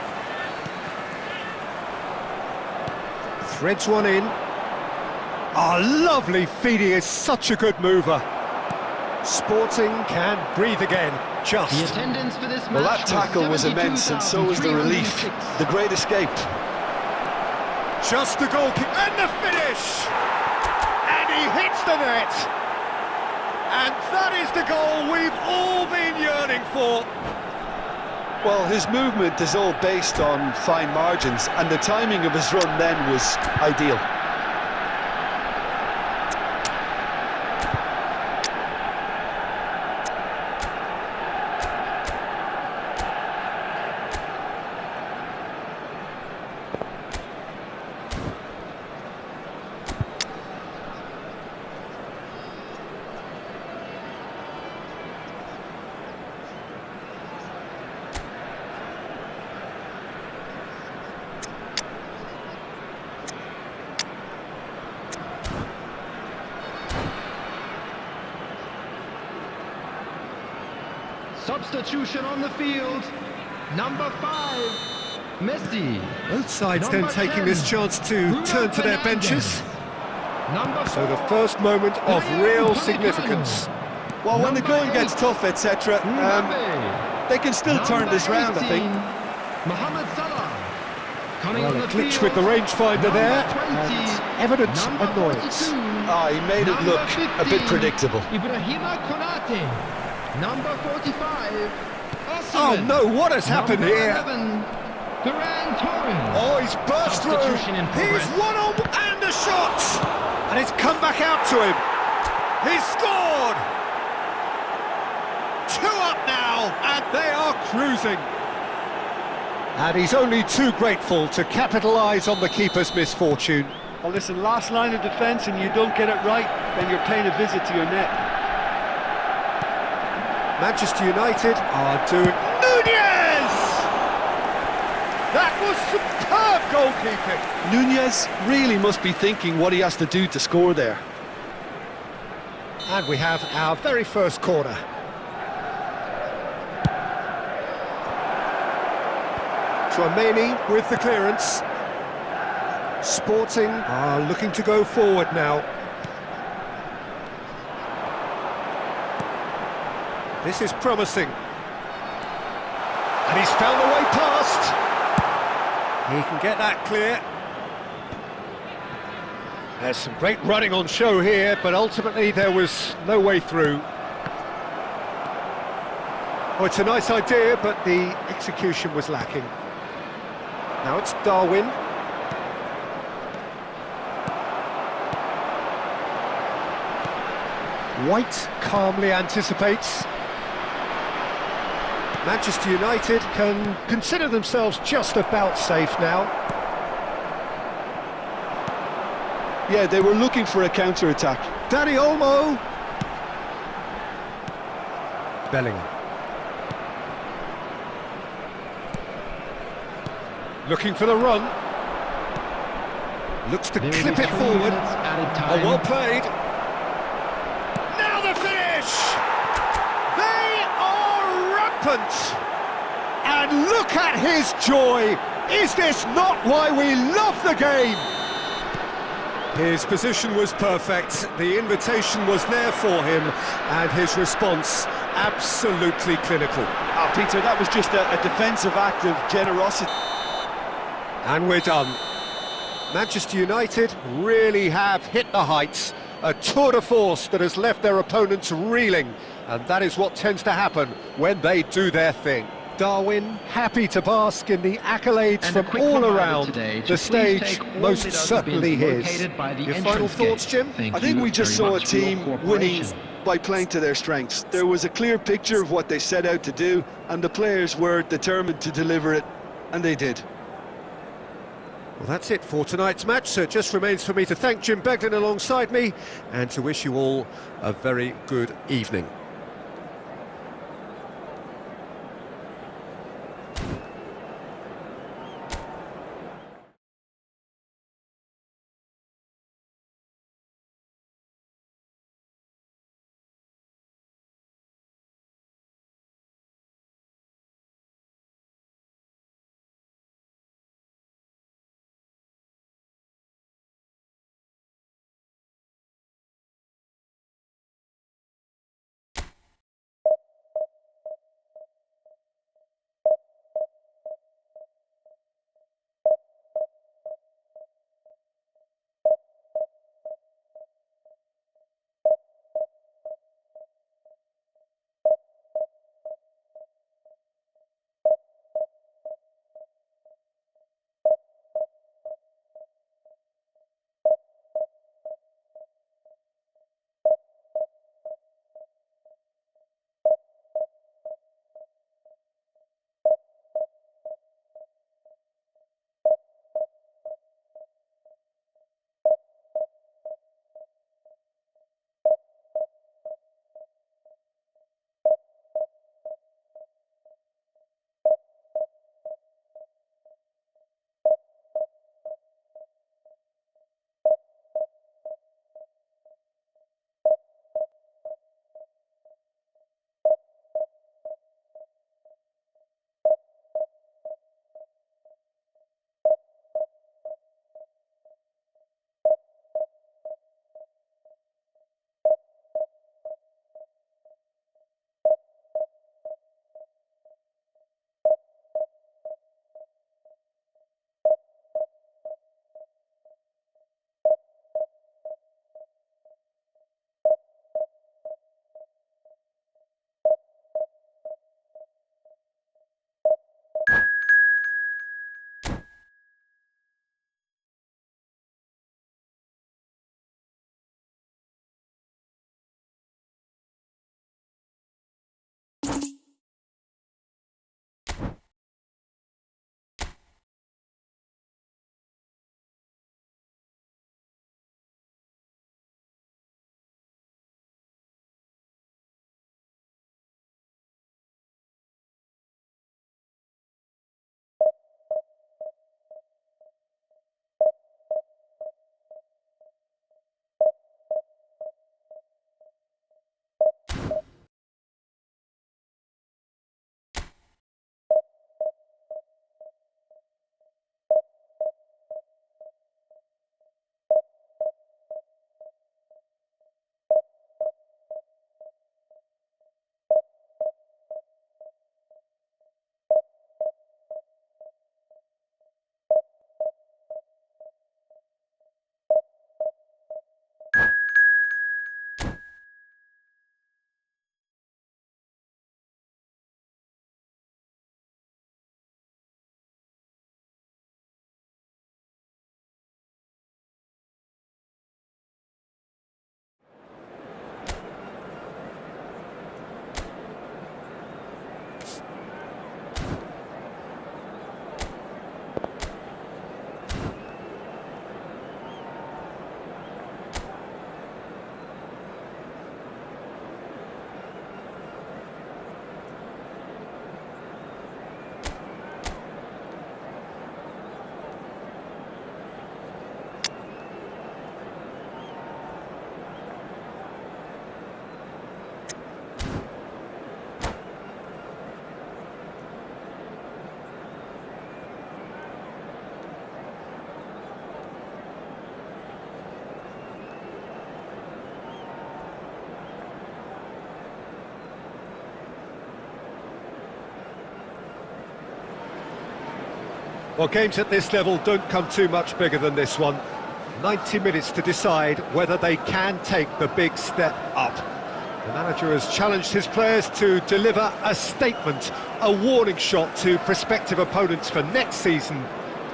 Threads one in. Oh, lovely feed, he is such a good mover. Sporting can breathe again, just. The attendance for this match Well, that tackle was immense, and so was the relief. The great escape. Just the goal kick, and the finish! And he hits the net! And that is the goal we've all been yearning for. Well, his movement is all based on fine margins, and the timing of his run then was ideal. Substitution on the field. Number 5, Messi. Both sides Number then taking 10, this chance to Bruno turn to their Fernandes. benches. Number 4, So the first moment of real significance. Well, when the going gets tough, etc., they can still turn this round, I think. Mohamed Salah. Coming Well, on a the glitch field. with the rangefinder there, Number 20, and evident number annoyance. 42, Ah, he made it look a bit 15, predictable. Ibrahima Konate. Number 45, Oh Osimhen. no, what has happened Number here? 11, Ferran Torres. Oh, he's burst through. Substitution in He's progress. one on and a shot. And it's come back out to him. He's scored. 2 up now, and they are cruising. And he's only too grateful to capitalise on the keeper's misfortune. Well, listen, last line of defence and you don't get it right, then you're paying a visit to your net. Manchester United are doing... Nunez! That was superb goalkeeping. Nunez really must be thinking what he has to do to score there. And we have our very first corner. Turnip with the clearance. Sporting are looking to go forward now. This is promising. And he's found a way past. He can get that clear. There's some great running on show here, but ultimately there was no way through. Oh, it's a nice idea, but the execution was lacking. Now it's Darwin. White calmly anticipates. Manchester United can consider themselves just about safe now. Yeah, they were looking for a counter-attack. Danny Olmo. Bellingham. Looking for the run. Looks to Nearly clip it 3 forward. minutes added Oh, time. well played. Now the finish! They are rampant! And look at his joy! Is this not why we love the game? His position was perfect, the invitation was there for him, and his response absolutely clinical. Ah, Peter, that was just a defensive act of generosity. And we're done. Manchester United really have hit the heights. A tour de force that has left their opponents reeling. And that is what tends to happen when they do their thing. Darwin happy to bask in the accolades And a from quick all reminder around. today to The please stage take all most the dustbins certainly his. located by the Your entrance final thoughts, gate. Jim? Thank I think you we just very saw a much for your team winning cooperation. by playing to their strengths. There was a clear picture of what they set out to do, and the players were determined to deliver it, and they did. Well, that's it for tonight's match, so it just remains for me to thank Jim Beglin alongside me and to wish you all a very good evening. Well, games at this level don't come too much bigger than this one. 90 minutes to decide whether they can take the big step up. The manager has challenged his players to deliver a statement, a warning shot to prospective opponents for next season.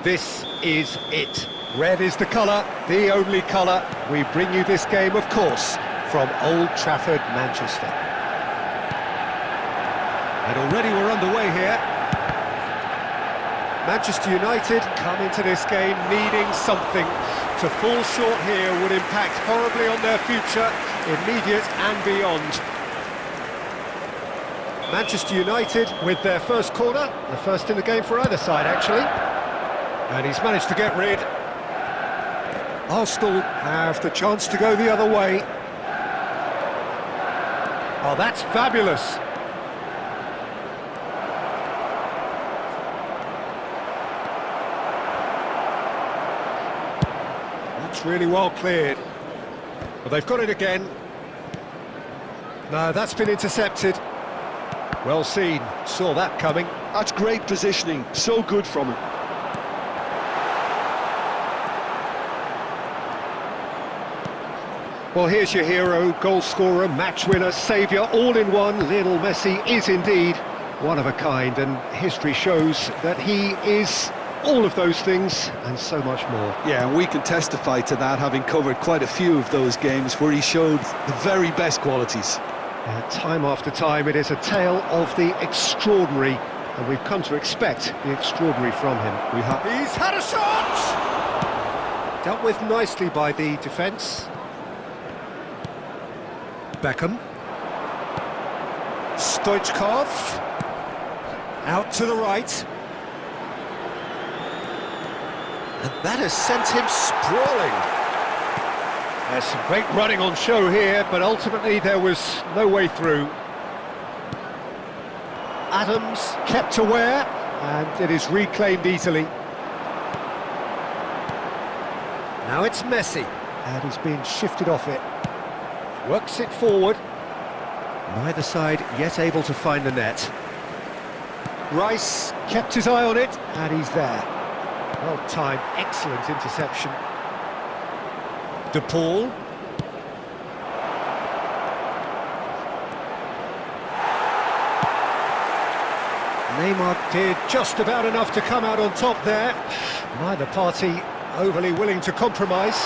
This is it. Red is the colour, the only colour. We bring you this game, of course, from Old Trafford, Manchester. And already we're underway here. Manchester United come into this game needing something. To fall short here would impact horribly on their future, immediate and beyond. Manchester United with their first corner, the first in the game for either side actually. And he's managed to get rid. Arsenal have the chance to go the other way. Oh, that's fabulous. That's really well cleared. Well, they've got it again. No, that's been intercepted. Well seen, saw that coming. That's great positioning, so good from him. Well, here's your hero, goal scorer, match winner, saviour, all in one. Lionel Messi is indeed one of a kind, and history shows that he is all of those things and so much more. Yeah, and we can testify to that, having covered quite a few of those games where he showed the very best qualities. Time after time, it is a tale of the extraordinary, and we've come to expect the extraordinary from him. He's had a shot! Dealt with nicely by the defence. Beckham. Stoichkov. Out to the right. And that has sent him sprawling. There's some great running on show here, but ultimately there was no way through. Adams kept aware, and it is reclaimed easily. Now it's Messi, and he's being shifted off it. Works it forward. Neither side yet able to find the net. Rice kept his eye on it, and he's there. Well timed, excellent interception. De Paul. Neymar did just about enough to come out on top there. Neither party overly willing to compromise.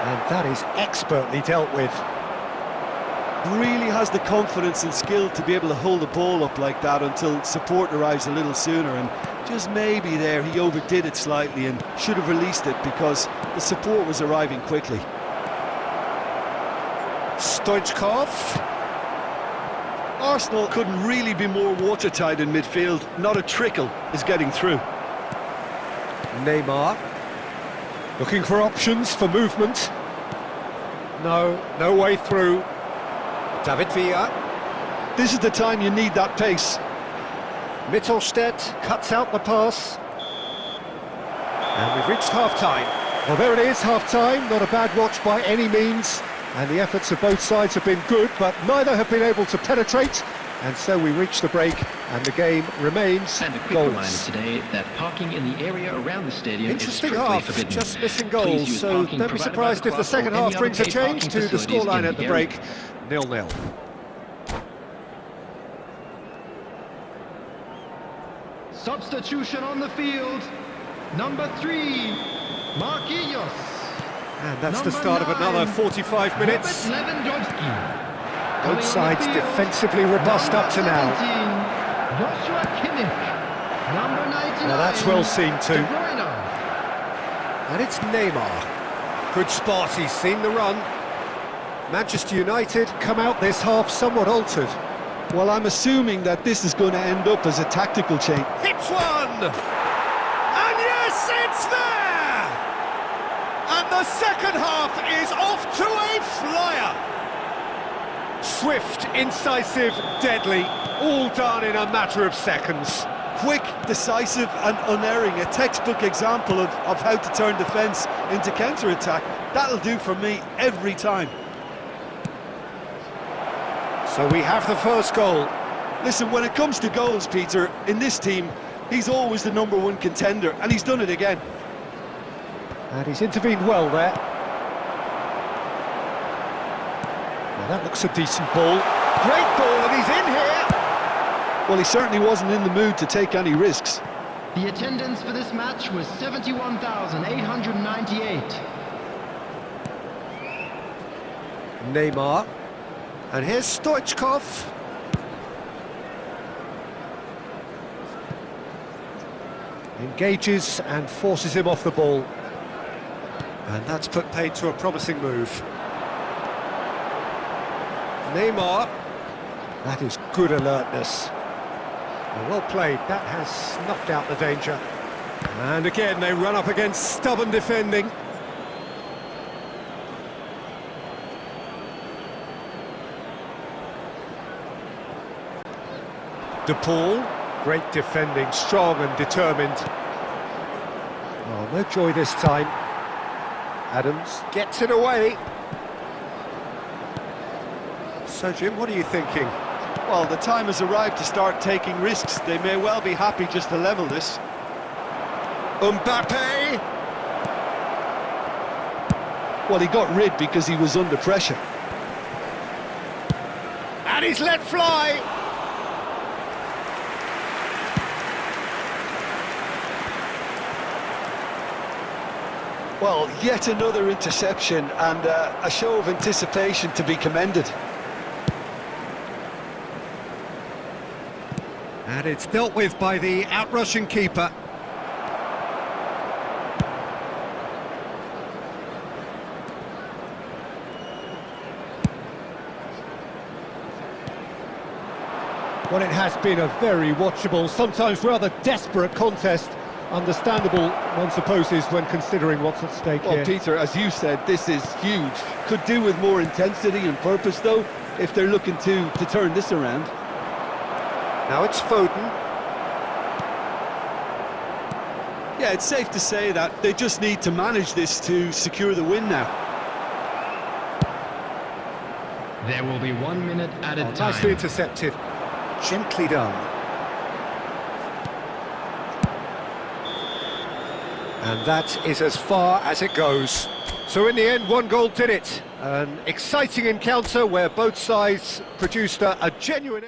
And that is expertly dealt with. Really has the confidence and skill to be able to hold the ball up like that until support arrives a little sooner, and just maybe there he overdid it slightly and should have released it because the support was arriving quickly. Stoichkov. Arsenal couldn't really be more watertight in midfield. Not a trickle is getting through. Neymar. Looking for options for movement. No way through. David Villa. This is the time you need that pace. Mittelstedt cuts out the pass. And we've reached half-time. Well, there it is, half-time. Not a bad watch by any means. And the efforts of both sides have been good, but neither have been able to penetrate. And so we reach the break, and the game remains And a quick goals. reminder today that parking in the area around the stadium is Interesting strictly half, forbidden. just missing Please goals, use so parking don't be provided surprised by if the the club second or any half other brings a paid change parking to the facilities scoreline in at the the break, 0-0. Substitution on the field. Number 3, Marquinhos. And that's the Number start of 9, another 45 minutes. Robert Lewandowski. Both sides defensively robust up to now. Joshua Kimmich. Number 99. Now that's well seen too. De Bruyne. And it's Neymar. Good spot, he's seen the run. Manchester United come out this half somewhat altered. Well, I'm assuming that this is going to end up as a tactical change. Hits one! And yes, it's there! And the second half is off to a flyer! Swift, incisive, deadly, all done in a matter of seconds. Quick, decisive and unerring, a textbook example of how to turn defence into counter-attack. That'll do for me every time. So we have the first goal. Listen, when it comes to goals, Peter, in this team, he's always the #1 contender, and he's done it again. And he's intervened well there. Well, that looks a decent ball. Great ball, and he's in here! Well, he certainly wasn't in the mood to take any risks. The attendance for this match was 71,898. Neymar. And here's Stoichkov. Engages and forces him off the ball. And that's put paid to a promising move. Neymar. That is good alertness. Well played, that has snuffed out the danger. And again, they run up against stubborn defending. De Paul, great defending, strong and determined. Oh, no joy this time. Adams gets it away. So, Jim, what are you thinking? Well, the time has arrived to start taking risks. They may well be happy just to level this. Mbappe! Well, he got rid because he was under pressure. And he's let fly! Well, yet another interception and a show of anticipation to be commended. And it's dealt with by the outrushing keeper. Well, it has been a very watchable, sometimes rather desperate contest. Understandable, one supposes, when considering what's at stake Well, here. Peter, as you said, this is huge. Could do with more intensity and purpose, though, if they're looking to turn this around. Now it's Foden. Yeah, it's safe to say that they just need to manage this to secure the win now. There will be 1 minute added time. Nicely intercepted. Gently done. And that is as far as it goes. So in the end, 1 goal did it. An exciting encounter where both sides produced a genuine...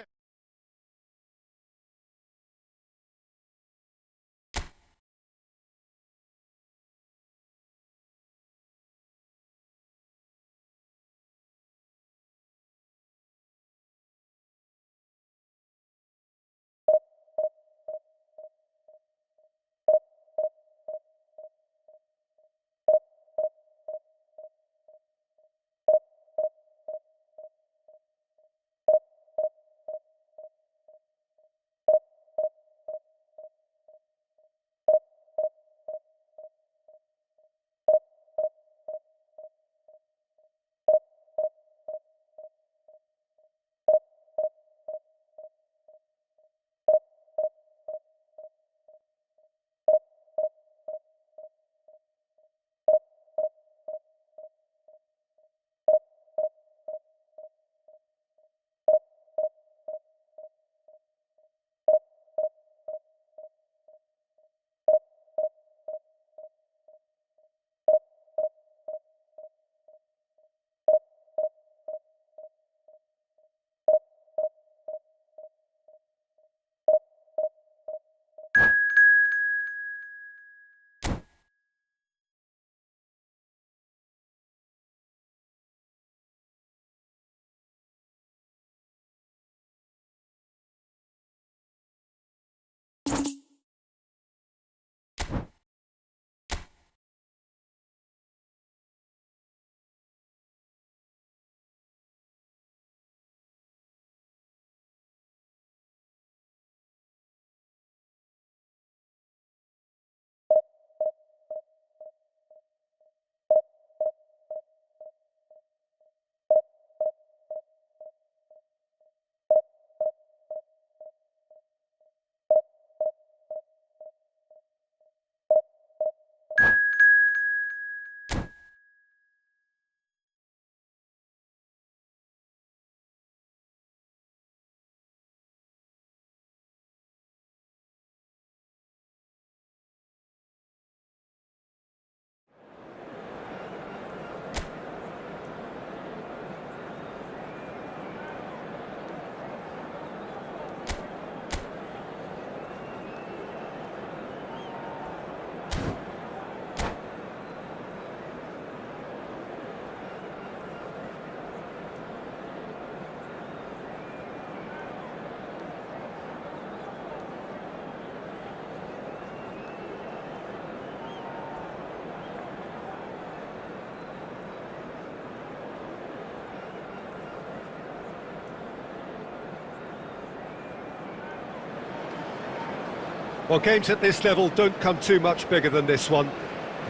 Well, games at this level don't come too much bigger than this one.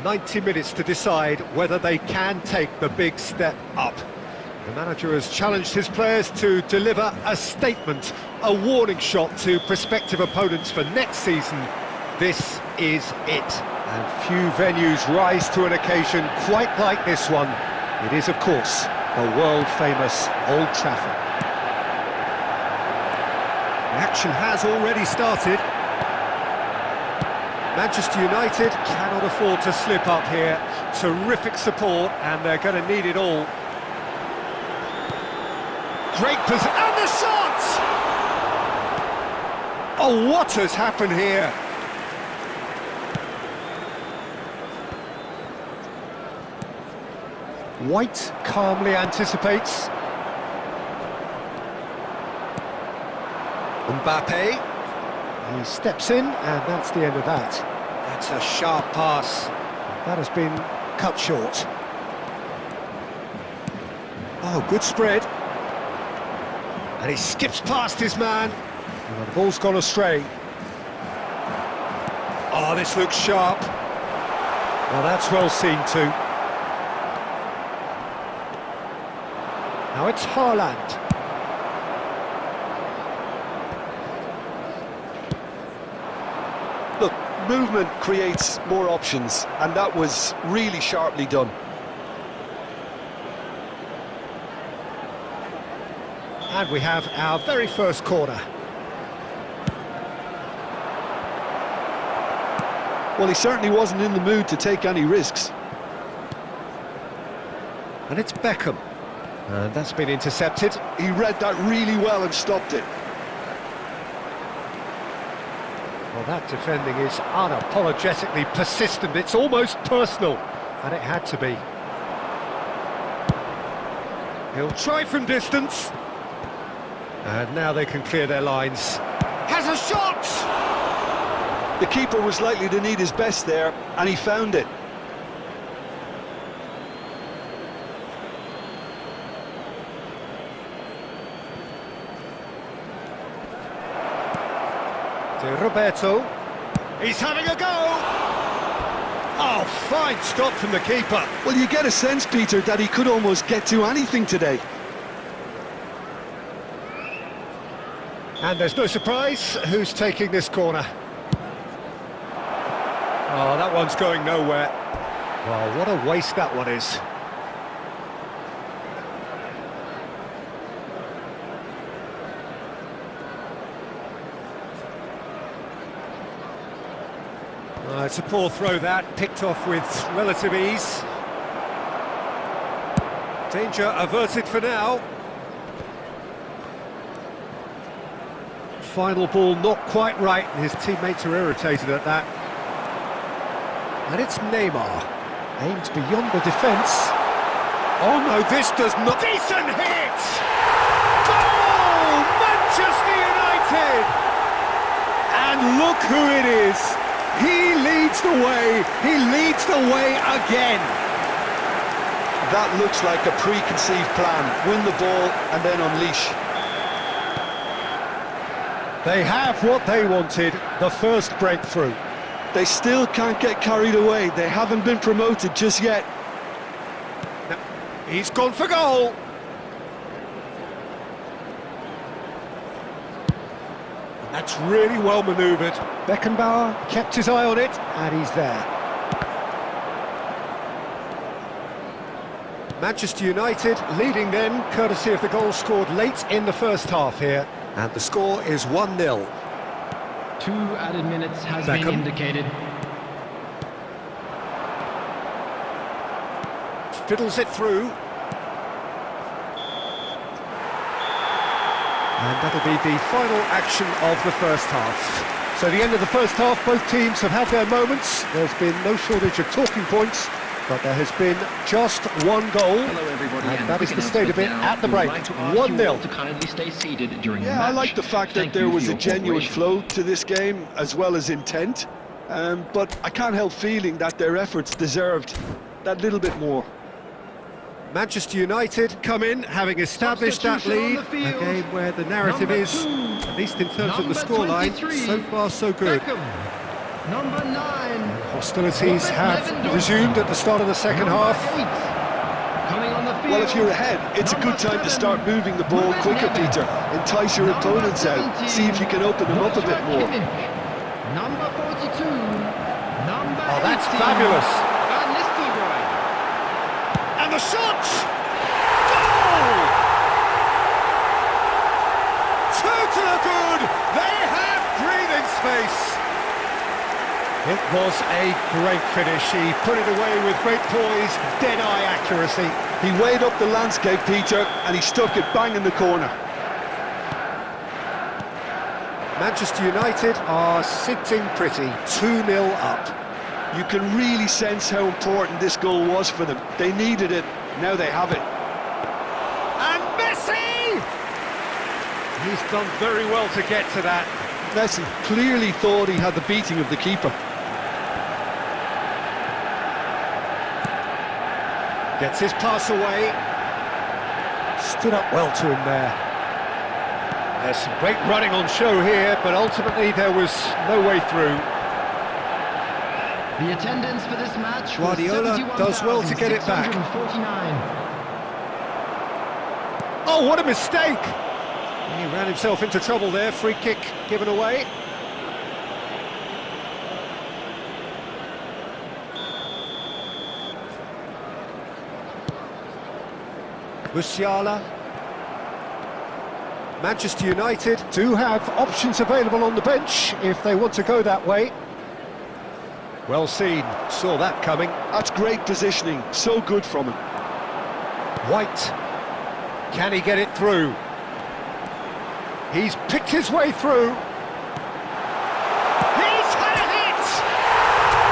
90 minutes to decide whether they can take the big step up. The manager has challenged his players to deliver a statement, a warning shot to prospective opponents for next season. This is it. And few venues rise to an occasion quite like this one. It is, of course, the world-famous Old Trafford. The action has already started. Manchester United cannot afford to slip up here. Terrific support, and they're going to need it all. Great position, and the shot! Oh, what has happened here? White calmly anticipates. Mbappe. He steps in, and that's the end of that. That's a sharp pass. That has been cut short. Oh, good spread. And he skips past his man. And the ball's gone astray. Oh, this looks sharp. Well, that's well seen too. Now it's Haaland. Look, movement creates more options, and that was really sharply done. And we have our very first corner. Well, he certainly wasn't in the mood to take any risks. And it's Beckham. And that's been intercepted. He read that really well and stopped it. Well, that defending is unapologetically persistent. It's almost personal. And it had to be. He'll try from distance. And now they can clear their lines. Has a shot! The keeper was likely to need his best there, and he found it. To Roberto. He's having a go! Oh, fine stop from the keeper. Well, you get a sense, Peter, that he could almost get to anything today. And there's no surprise who's taking this corner. Oh, that one's going nowhere. Well, what a waste that one is. It's a poor throw that, picked off with relative ease. Danger averted for now. Final ball not quite right, and his teammates are irritated at that. And it's Neymar, aimed beyond the defence. Oh no, this does not... Decent hit! Goal! Manchester United! And look who it is! He leads the way, he leads the way again! That looks like a preconceived plan. Win the ball and then unleash. They have what they wanted, the first breakthrough. They still can't get carried away. They haven't been promoted just yet. Now, he's gone for goal. That's really well manoeuvred. Beckenbauer kept his eye on it, and he's there. Manchester United leading then, courtesy of the goal scored late in the first half here. And the score is 1-0. 2 added minutes has Beckham. been indicated. Fiddles it through. And that'll be the final action of the first half. So the end of the first half, both teams have had their moments. There's been no shortage of talking points, but there has been just one goal. Hello everybody, and that is the quick state of it announcement now. at the We would break. like to ask you all 1-0. to kindly stay seated during the Yeah, match. I like the fact that Thank there you was for a your genuine cooperation. flow to this game, as well as intent. But I can't help feeling that their efforts deserved that little bit more. Manchester United come in, having established that lead. A game where the narrative is, at least in terms of the scoreline, so far so good. Number 9. Hostilities have resumed at the start of the second half. Coming on the field. Well, if you're ahead, it's a good time to start moving the ball quicker, Peter. Entice your opponents out. See if you can open them up a bit more. Number 42. Oh, that's fabulous. And the shot! Goal! Two to the good! They have breathing space! It was a great finish. He put it away with great poise, dead-eye accuracy. He weighed up the landscape, Peter, and he stuck it bang in the corner. Manchester United are sitting pretty, 2-0 up. You can really sense how important this goal was for them. They needed it, now they have it. And Messi! He's done very well to get to that. Messi clearly thought he had the beating of the keeper. Gets his pass away. Stood up well to him there. There's some great running on show here, but ultimately there was no way through. The attendance for this match Guardiola does well to get it back. Oh, what a mistake! He ran himself into trouble there. Free kick given away. Musiala. Manchester United do have options available on the bench if they want to go that way. Well seen, saw that coming. That's great positioning, so good from him. White, can he get it through? He's picked his way through. He's had a hit!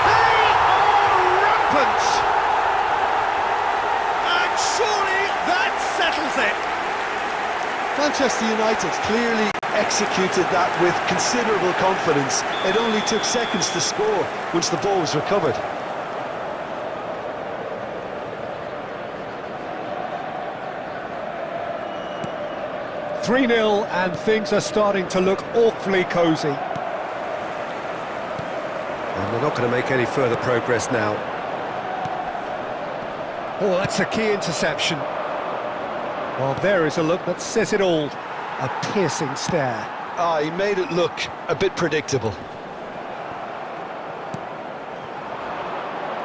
They are rampant! And surely that settles it. Manchester United clearly executed that with considerable confidence. It only took seconds to score once the ball was recovered. Three 3-0 and things are starting to look awfully cosy. And they're not going to make any further progress now. Oh, that's a key interception. Well, there is a look that says it all. A piercing stare. Ah, he made it look a bit predictable.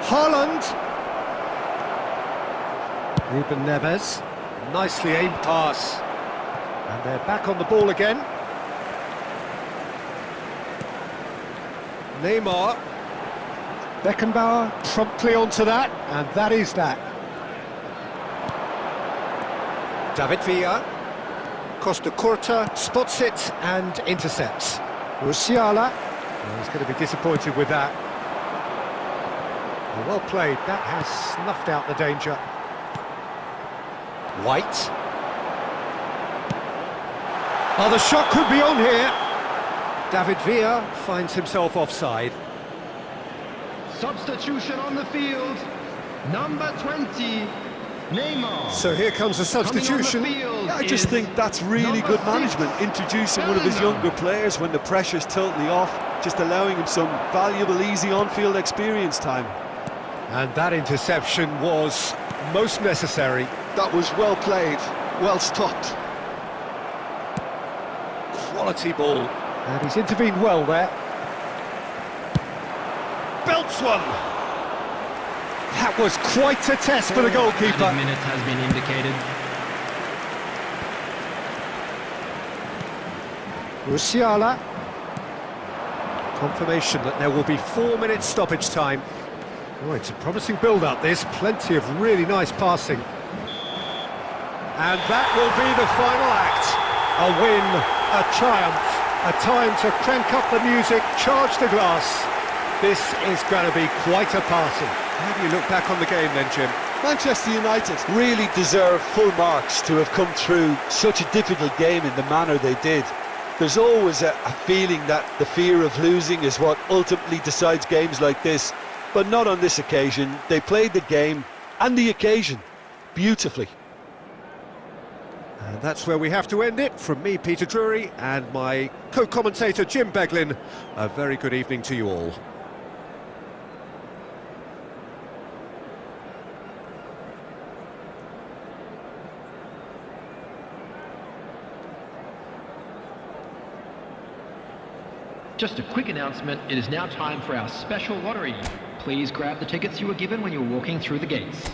Haaland. Ruben Neves. Nicely aimed pass. And they're back on the ball again. Neymar. Beckenbauer promptly onto that, and that is that. David Villa. Costa Curta spots it and intercepts. Musiala, well, he's going to be disappointed with that. Well played, that has snuffed out the danger. White. Oh, the shot could be on here. David Villa finds himself offside. Substitution on the field. Number 20. Neymar. So here comes a substitution. I just think that's really good management, introducing one of his younger players when the pressure's totally off, just allowing him some valuable, easy on-field experience time. And that interception was most necessary. That was well played, well stopped. Quality ball. And he's intervened well there. Belts one. That was quite a test for the goalkeeper. A minute has been indicated. Musiala. Confirmation that there will be 4 minutes stoppage time. Oh, it's a promising build-up, this. Plenty of really nice passing. And that will be the final act. A win, a triumph, a time to crank up the music, charge the glass. This is going to be quite a party. How do you look back on the game then, Jim? Manchester United really deserve full marks to have come through such a difficult game in the manner they did. There's always a feeling that the fear of losing is what ultimately decides games like this, but not on this occasion. They played the game and the occasion beautifully. And that's where we have to end it. From me, Peter Drury, and my co-commentator, Jim Beglin. A very good evening to you all. Just a quick announcement, it is now time for our special lottery. Please grab the tickets you were given when you were walking through the gates.